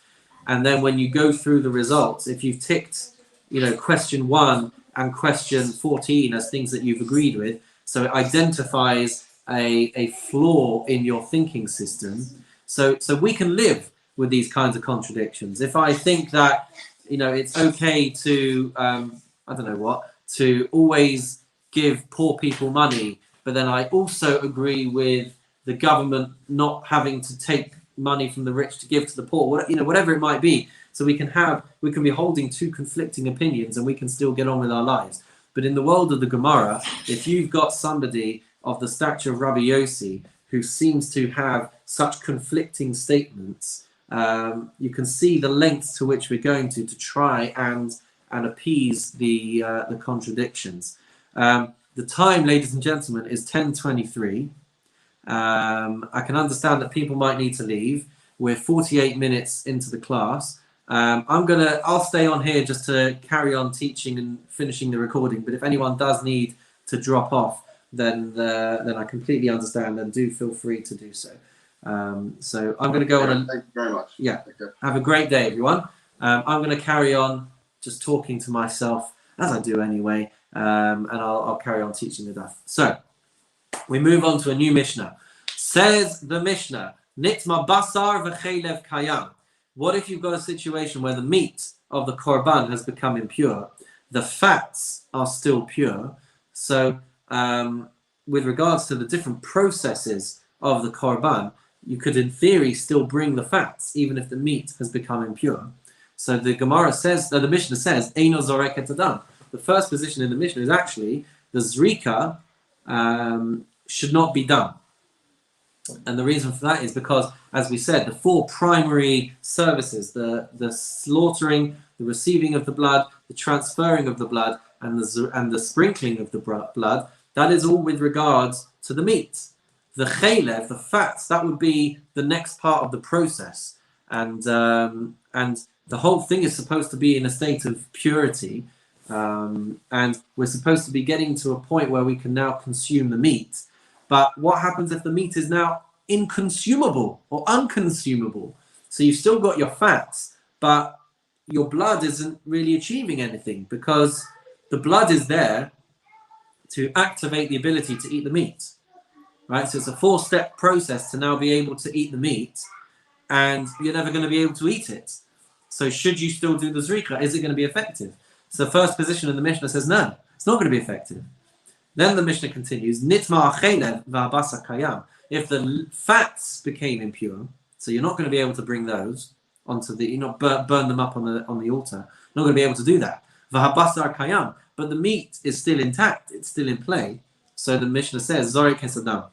And then when you go through the results, if you've ticked, question 1 and question 14 as things that you've agreed with, so it identifies a flaw in your thinking system. So we can live with these kinds of contradictions. If I think that, it's okay to, to always give poor people money, but then I also agree with the government not having to take money from the rich to give to the poor, whatever it might be. So we can be holding two conflicting opinions and we can still get on with our lives. But in the world of the Gemara, if you've got somebody of the stature of Rabbi Yossi who seems to have such conflicting statements, you can see the lengths to which we're going to try and appease the contradictions. The time, ladies and gentlemen, is 10:23. I can understand that people might need to leave. We're 48 minutes into the class. I'll stay on here just to carry on teaching and finishing the recording. But if anyone does need to drop off, then I completely understand, and do feel free to do so. So I'm going to go on. Thank you very much. Yeah. Have a great day, everyone. I'm going to carry on just talking to myself as I do anyway, and I'll carry on teaching the daf. So we move on to a new Mishnah. Says the Mishnah, Nitma basar v'chelev kayam. What if you've got a situation where the meat of the korban has become impure, the fats are still pure? So with regards to the different processes of the korban, you could in theory still bring the fats even if the meat has become impure. So the Gemara says, the Mishnah says, Eino zoreket adam. The first position in the Mishnah is actually the zrika should not be done. And the reason for that is because, as we said, the four primary services, the slaughtering, the receiving of the blood, the transferring of the blood, and the sprinkling of the blood, that is all with regards to the meat. The chelev, the fats, that would be the next part of the process. And the whole thing is supposed to be in a state of purity. And we're supposed to be getting to a point where we can now consume the meat. But what happens if the meat is now inconsumable or unconsumable? So you've still got your fats, but your blood isn't really achieving anything because the blood is there to activate the ability to eat the meat, right? So it's a 4-step process to now be able to eat the meat, and you're never going to be able to eat it. So should you still do the zrika? Is it going to be effective? So the first position in the Mishnah says no, it's not going to be effective. Then the Mishnah continues, Nitma achelev v'habasa kayam. If the fats became impure, so you're not going to be able to bring those onto the, you know, burn them up on the altar. You're not going to be able to do that. V'habasa kayam. But the meat is still intact, it's still in play. So the Mishnah says, Zorek Hesadam.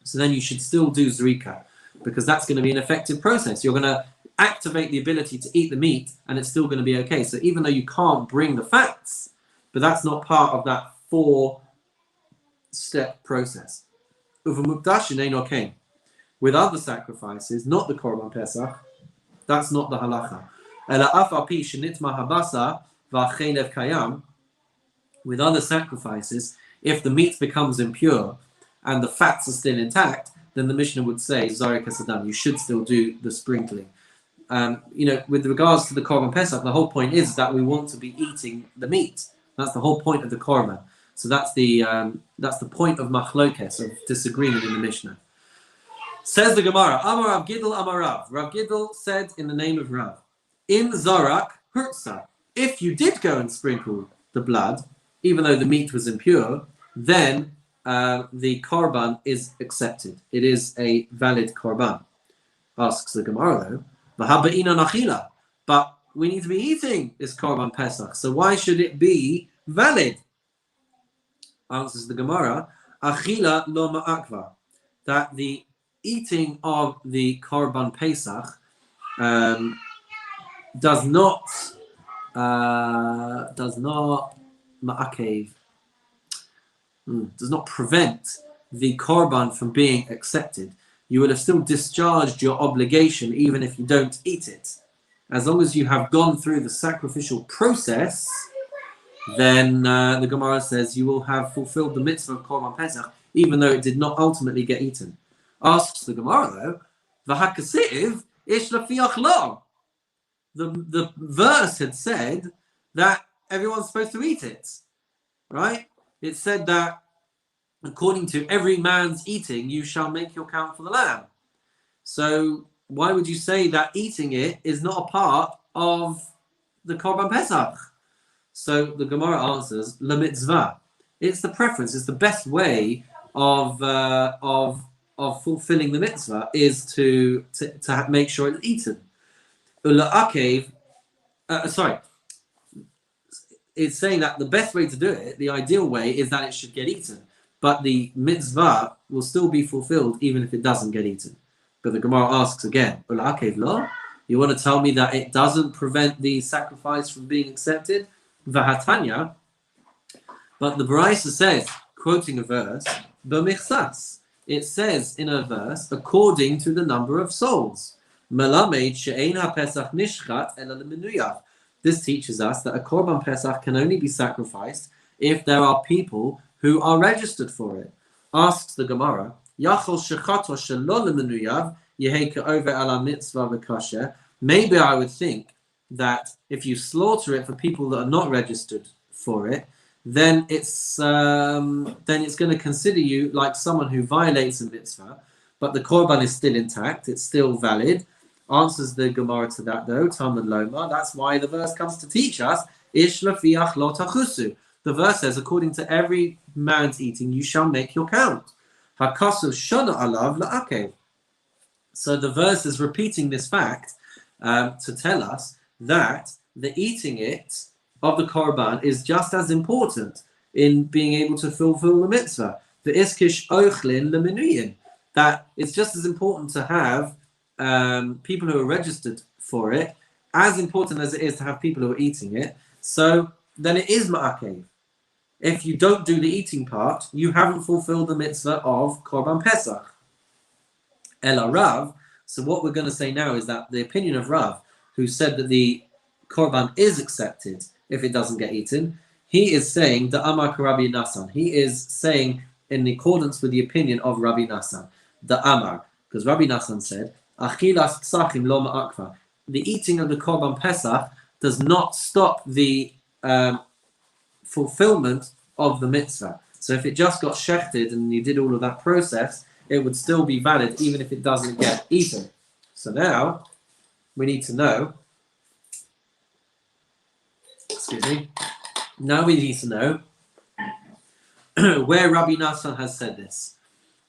So then you should still do zrika, because that's going to be an effective process. You're going to activate the ability to eat the meat, and it's still going to be okay. So even though you can't bring the fats, but that's not part of that 4-step process. With other sacrifices, not the Korban Pesach, that's not the halacha. With other sacrifices, if the meat becomes impure and the fats are still intact, then the Mishnah would say, Zarek Hasadam, you should still do the sprinkling. With regards to the Korban Pesach, the whole point is that we want to be eating the meat. That's the whole point of the Korban. So that's the point of machlokes, of disagreement in the Mishnah. Says the Gemara, Amar Rav Gidl Amar Rav. Rav Gidl said in the name of Rav, Im Zarak Hurtsa. If you did go and sprinkle the blood, even though the meat was impure, then the Korban is accepted. It is a valid Korban. Asks the Gemara though, but we need to be eating this Korban Pesach, so why should it be valid? Answers the Gemara, Achila lo ma'akva, that the eating of the Korban Pesach does not ma'akev, does not prevent the Korban from being accepted. You will have still discharged your obligation even if you don't eat it. As long as you have gone through the sacrificial process, then the Gemara says you will have fulfilled the mitzvah of Korban Pesach, even though it did not ultimately get eaten. Asks the Gemara though, V'hakasiv ish lafiach lo. The verse had said that everyone's supposed to eat it, right? It said that according to every man's eating, you shall make your count for the lamb. So why would you say that eating it is not a part of the Korban Pesach? So the Gemara answers, La mitzvah. It's the preference. It's the best way of fulfilling the mitzvah is to make sure it's eaten. It's saying that the best way to do it, the ideal way, is that it should get eaten. But the mitzvah will still be fulfilled even if it doesn't get eaten. But the Gemara asks again, you want to tell me that it doesn't prevent the sacrifice from being accepted? Vahatanya. But the Baraisa says, quoting a verse, B'michsas. It says in a verse, according to the number of souls. Melamed she'ein ha'pesach nishchat ela lemenuyav. This teaches us that a Korban Pesach can only be sacrificed if there are people who are registered for it. Asks the Gemara, Yachol shechato shelo lemenuyav yehei ke'over ala mitzvah v'kasher. Maybe I would think that if you slaughter it for people that are not registered for it, then it's going to consider you like someone who violates a mitzvah, but the Korban is still intact, it's still valid. Answers the Gemara to that though, Talmud Loma. That's why the verse comes to teach us, Ish lafiach lo tachusu. The verse says, according to every man's eating, you shall make your count. Hakasu shona alav la'akev. So the verse is repeating this fact to tell us that the eating it of the Korban is just as important in being able to fulfill the mitzvah. The iskish ochlin lemenuyin. That it's just as important to have people who are registered for it, as important as it is to have people who are eating it. So then it is ma'akev. If you don't do the eating part, you haven't fulfilled the mitzvah of Korban Pesach. Ela Rav. So what we're going to say now is that the opinion of Rav, who said that the Korban is accepted if it doesn't get eaten, he is saying the Amar Rabbi Nassan. He is saying in accordance with the opinion of Rabbi Nassan, the Amar, because Rabbi Nassan said, Achilas Pesachim lo ma'akva. The eating of the Korban Pesach does not stop the fulfillment of the mitzvah. So if it just got shechted and you did all of that process, it would still be valid even if it doesn't get eaten. So now we need to know, now we need to know where Rabbi Nassan has said this.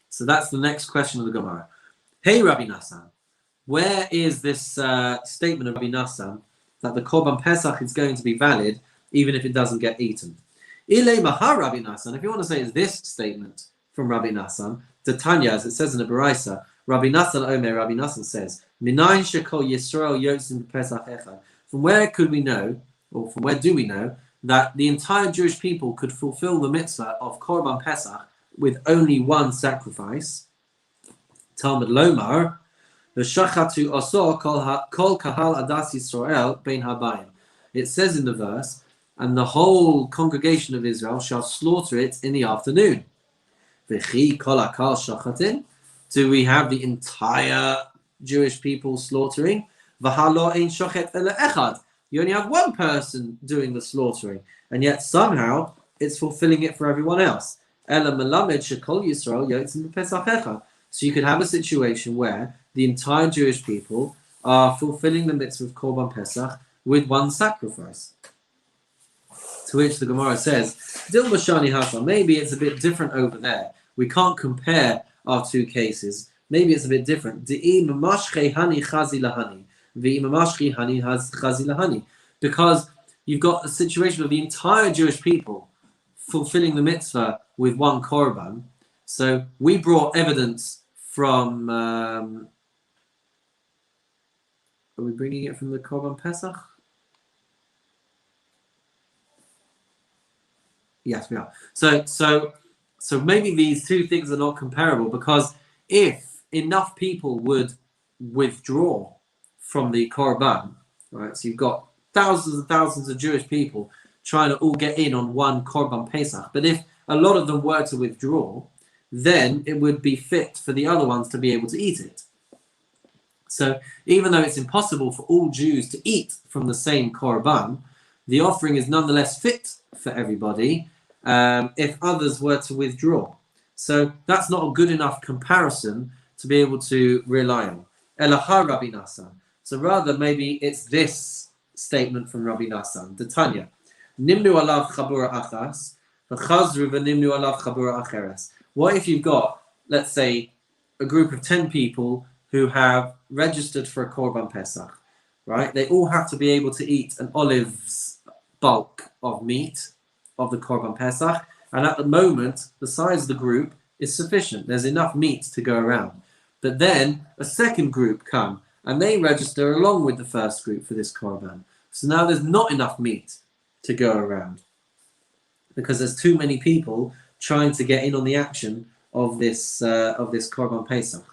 So that's the next question of the Gemara. Hey Rabbi Nassan, where is this statement of Rabbi Nassan that the Korban Pesach is going to be valid even if it doesn't get eaten? Ilay Mahar Rabbi Nassan, if you want to say it's this statement from Rabbi Nassan, the Tanya, as it says in the Baraisa, Rabbi Nassan Omer, Rabbi Nassan says, Minayin shekol Yisrael yotzim Pesach echad. From where could we know, or from where do we know, that the entire Jewish people could fulfill the mitzvah of Korban Pesach with only one sacrifice? Talmud Lomar, V'shachatu oso kol kahal adas Yisrael bein habayim. It says in the verse, and the whole congregation of Israel shall slaughter it in the afternoon. V'chi kol akal shachatin. Do we have the entire Jewish people slaughtering? V'halo ein shochet ele echad. You only have one person doing the slaughtering, and yet somehow it's fulfilling it for everyone else. Ela melamed shekol Yisrael yotzim b'pesach echad. So you could have a situation where the entire Jewish people are fulfilling the mitzvah of Korban Pesach with one sacrifice. To which the Gemara says, Dil Mashani Hasan, maybe it's a bit different over there. We can't compare our two cases. Maybe it's a bit different. Because you've got a situation of the entire Jewish people fulfilling the mitzvah with one korban. So we brought evidence from... are we bringing it from the Korban Pesach? Yes, we are. So maybe these two things are not comparable, because if enough people would withdraw from the Korban, right? So you've got thousands and thousands of Jewish people trying to all get in on one Korban Pesach. But if a lot of them were to withdraw, then it would be fit for the other ones to be able to eat it. So even though it's impossible for all Jews to eat from the same Korban, the offering is nonetheless fit for everybody if others were to withdraw. So that's not a good enough comparison to be able to rely on. Elahar Rabbi Nassan. So rather, maybe it's this statement from Rabbi Nassan, the Tanya. Nimnu alav chabura achas, v'chazru v'nimnu alav chabura acheres. What if you've got, let's say, a group of 10 people who have registered for a Korban Pesach, right? They all have to be able to eat an olive's bulk of meat of the Korban Pesach, and at the moment, the size of the group is sufficient. There's enough meat to go around. But then a second group come, and they register along with the first group for this Korban. So now there's not enough meat to go around, because there's too many people trying to get in on the action of this Korban Pesach.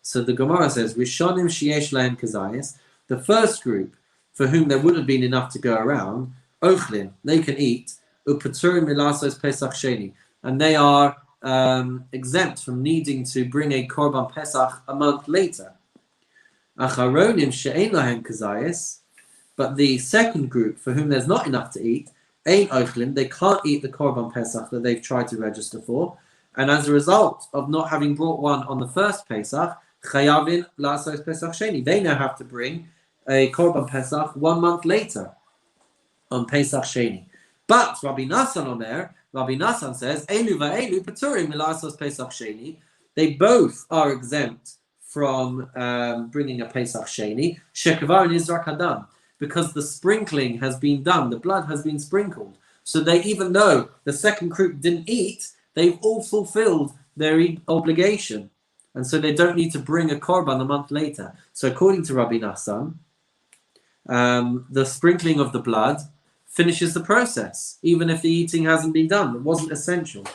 So the Gemara says, Rishonim sheyesh lahem kazayis, the first group for whom there would have been enough to go around, ochlin, they can eat, u'paturim milasos Pesach sheni, and they are exempt from needing to bring a Korban Pesach a month later. Acharonim she'ein lahem kazayis, but the second group for whom there's not enough to eat, ein ochlin, they can't eat the Korban Pesach that they've tried to register for, and as a result of not having brought one on the first Pesach, chayavin lasos Pesach sheni, they now have to bring a Korban Pesach 1 month later on Pesach sheni. But Rabbi Nassan says, Elu va'elu paturim milasos Pesach sheni. They both are exempt from bringing a Pesach sheni. Shekvar nizrak hadam, because the sprinkling has been done, the blood has been sprinkled. So they, even though the second group didn't eat, they've all fulfilled their obligation, and so they don't need to bring a korban a month later. So according to Rabbi Nassan, the sprinkling of the blood finishes the process, even if the eating hasn't been done. It wasn't essential.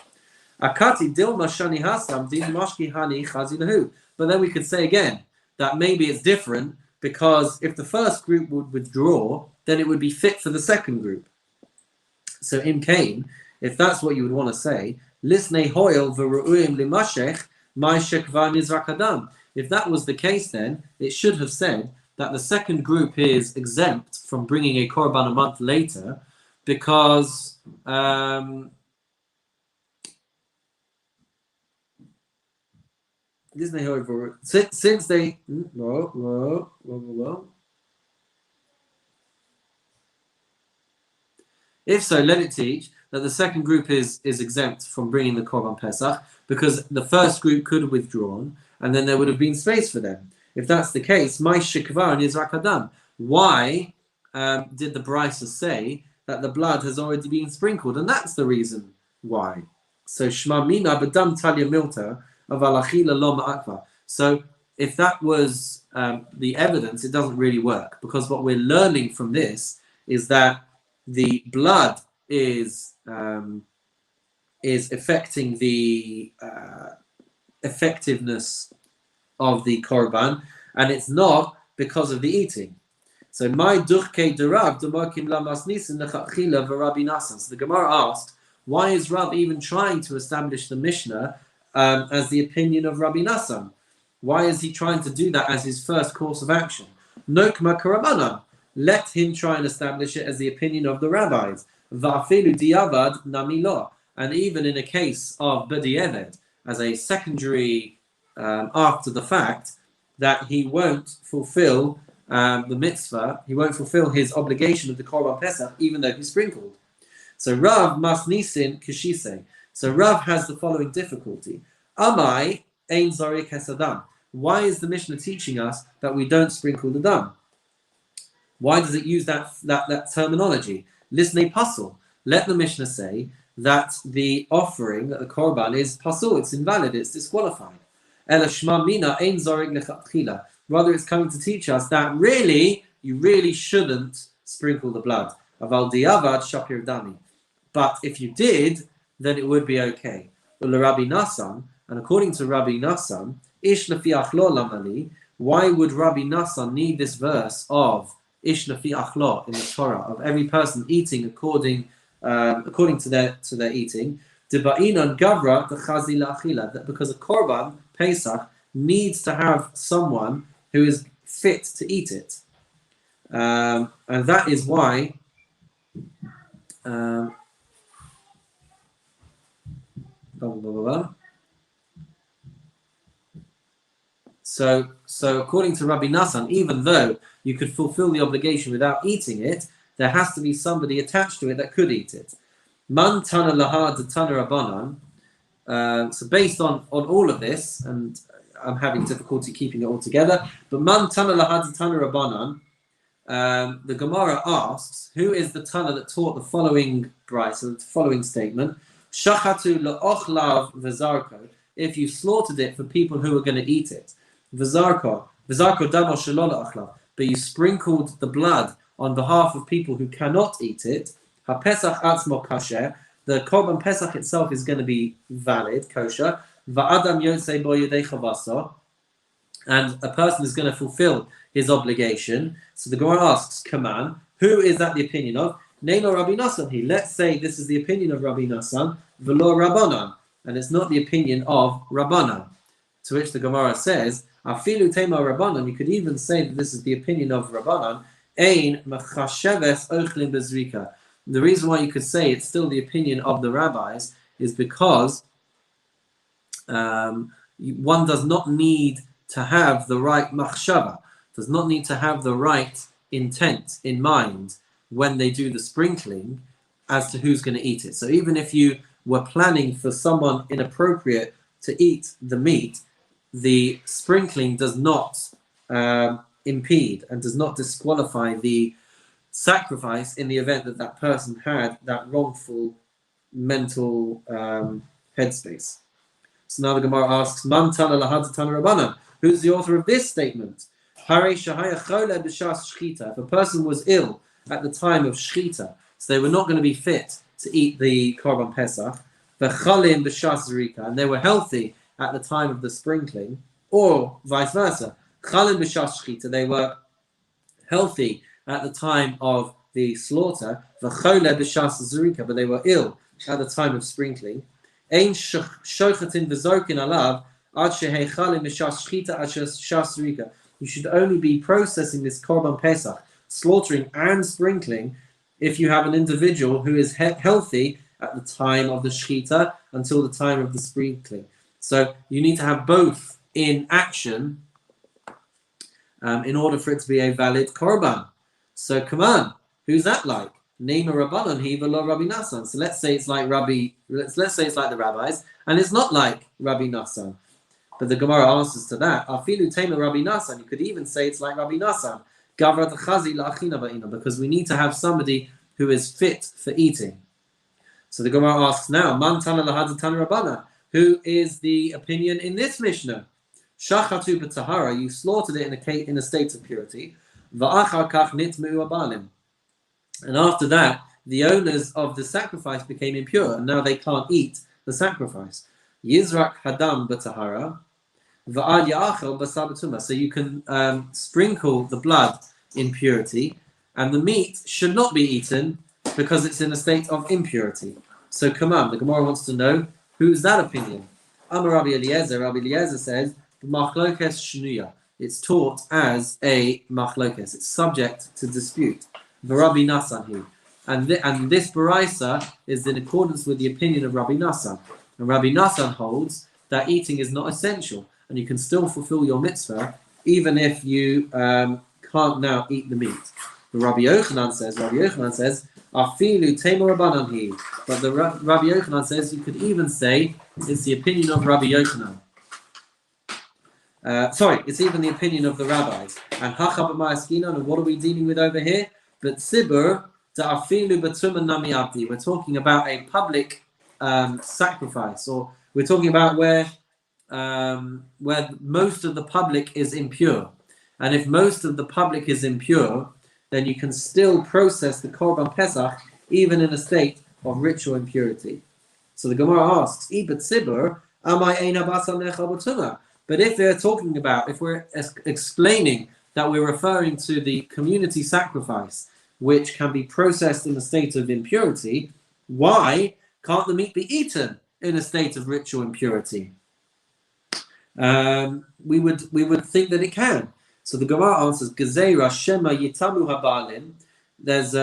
Akati dilma shani hasam din mashki hani chazi lahu. But then we could say again that maybe it's different, because if the first group would withdraw, then it would be fit for the second group. So in Cain, if that's what you would want to say, lisnei hoil v'ru'im limashech my shekvar nizrak adam. If that was the case, then it should have said that the second group is exempt from bringing a korban a month later because since they if so, let it teach that the second group is exempt from bringing the korban pesach because the first group could have withdrawn and then there would have been space for them. If that's the case, my shikvar and Yizrak Adam. Why did the Brisa say that the blood has already been sprinkled? And that's the reason why. So Shma Mina Badam Talia Milta of Alachila Lo Ma'akva. So if that was the evidence, it doesn't really work because what we're learning from this is that the blood is affecting the effectiveness of the korban, and it's not because of the eating. So my durke derav demokim lamas nisin lechatchila v'Rabbi Nassan. So the Gemara asked, why is Rav even trying to establish the Mishnah as the opinion of Rabbi Nassan? Why is he trying to do that as his first course of action? Nokma karabana. Let him try and establish it as the opinion of the rabbis. Va'afilu diavad namilo. And even in a case of b'di'eved, as a secondary after the fact, that he won't fulfill the mitzvah, he won't fulfill his obligation of the korban pesach, even though he's sprinkled. So Rav mas nisin kishise. So Rav has the following difficulty. Amai ein zorik hasadam. Why is the Mishnah teaching us that we don't sprinkle the dam? Why does it use that terminology? Listen, pasul. Let the Mishnah say that the offering, that the korban, is pasul, it's invalid, it's disqualified. Ela shma mina ein zorik lechatchila. Rather, it's coming to teach us that you really shouldn't sprinkle the blood. Aval diavad shapir dami. But if you did, then it would be okay. Ula Rabbi Nassan, and according to Rabbi Nassan, ish lefi achlo lamali. Why would Rabbi Nassan need this verse of ish lefi achlo in the Torah, of every person eating according to their eating? Deba'inan gavra dechazi la'achila. That because a korban pesach needs to have someone who is fit to eat it, and that is why. So according to Rabbi Nassan, even though you could fulfill the obligation without eating it, there has to be somebody attached to it that could eat it. Man tana laha de tana rabbanan. So based on all of this, and I'm having difficulty keeping it all together, but man tana laha de tana rabbanan, the Gemara asks, who is the Tana that taught the following brisa, the following statement? Shachatu la'ochlav v'zarko. If you slaughtered it for people who were going to eat it, v'zarko damo shelo la'ochlav. But you sprinkled the blood on behalf of people who cannot eat it. HaPesach atzmo kasher. The korban pesach itself is going to be valid, kosher. Va'adam yotzei bo yedei chavaso. And a person is going to fulfill his obligation. So the Gemara asks, Kaman, who is that the opinion of? Neino Rabbi Nassan. Let's say this is the opinion of Rabbi Nassan, v'lo Rabbanan, and it's not the opinion of Rabbanan. To which the Gemara says, Afilu tema Rabbanan. You could even say that this is the opinion of Rabbanan. Ein machasheves ochlin bezrika. The reason why you could say it's still the opinion of the rabbis is because one does not need to have the right machshava, does not need to have the right intent in mind when they do the sprinkling as to who's going to eat it. So even if you were planning for someone inappropriate to eat the meat, the sprinkling does not impede and does not disqualify the sacrifice in the event that that person had that wrongful mental headspace. So now the Gemara asks, Man tana lahad tana rabbanan. Who's the author of this statement? If a person was ill at the time of shchita, so they were not going to be fit to eat the korban pesach, and they were healthy at the time of the sprinkling, or vice versa, they were healthy at the time of the slaughter, but they were ill at the time of sprinkling. You should only be processing this Korban Pesach, slaughtering and sprinkling, if you have an individual who is healthy at the time of the Shechita until the time of the sprinkling. So you need to have both in action in order for it to be a valid Korban. So come on, who's that like? Name a Rabbanon Hiva lo Rabbi Nassan. So let's say it's like let's say it's like the rabbis, and it's not like Rabbi Nassan. But the Gemara answers to that. Afilu tema Rabbi Nassan. You could even say it's like Rabbi Nassan. Gavrat chazi la'achina ba'ina, because we need to have somebody who is fit for eating. So the Gemara asks now, Man tana lahad tana Rabbana. Who is the opinion in this Mishnah? Shachatu b'tahara. You slaughtered it in a state of purity. Va'achar kach nitmu abalim. And after that, the owners of the sacrifice became impure, and now they can't eat the sacrifice. Yizrak hadam b'tahara. So you can sprinkle the blood in purity, and the meat should not be eaten because it's in a state of impurity. So come on, the Gemara wants to know, who's that opinion? Amar Rabbi Eliezer. Rabbi Eliezer says, machlokes shnuya. It's taught as a machlokes. It's subject to dispute. Rabbi Nassan here. And this Baraisa is in accordance with the opinion of Rabbi Nassan. And Rabbi Nassan holds that eating is not essential, and you can still fulfill your mitzvah even if you can't now eat the meat. But Rabbi Yochanan says, Afilu tema Rabbanan hi. But the Rabbi Yochanan says you could even say it's the opinion of Rabbi Yochanan. It's even the opinion of the rabbis. And and what are we dealing with over here? But Sibur afilu b'tuman nami abdi. We're talking about a public sacrifice, or we're talking about where most of the public is impure. And if most of the public is impure, then you can still process the Korban Pesach even in a state of ritual impurity. So the Gemara asks, but if we're explaining that we're referring to the community sacrifice, which can be processed in a state of impurity, why can't the meat be eaten in a state of ritual impurity? We would think that it can. So the Gemara answers, Gezeira Shema Yitamu Habalim.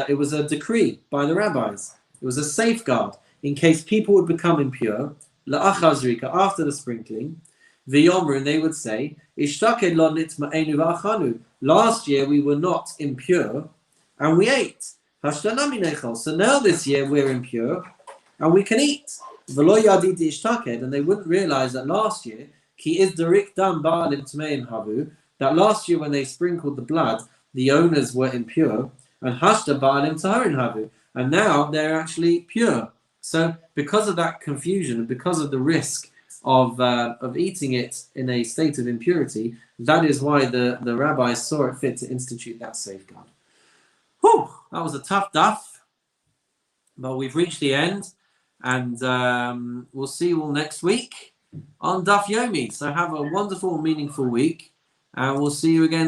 It was a decree by the rabbis. It was a safeguard in case people would become impure. La'achazrika, after the sprinkling, V'yomer, and they would say, Ishtaked lo nitma'enu v'achanu. Last year we were not impure, and we ate. Hashtanami nechal. So now this year we're impure, and we can eat. V'lo yadid ishtaked, and they wouldn't realize that last year, Ki is derik dam ba'alim tmeim havu, that last year when they sprinkled the blood, the owners were impure, and hashta ba'alim taharin havu, and now they're actually pure. So because of that confusion, and because of the risk of eating it in a state of impurity, that is why the rabbis saw it fit to institute that safeguard. Whew, that was a tough daf, but we've reached the end, and we'll see you all next week on Daf Yomi. So have a wonderful, meaningful week, and we'll see you again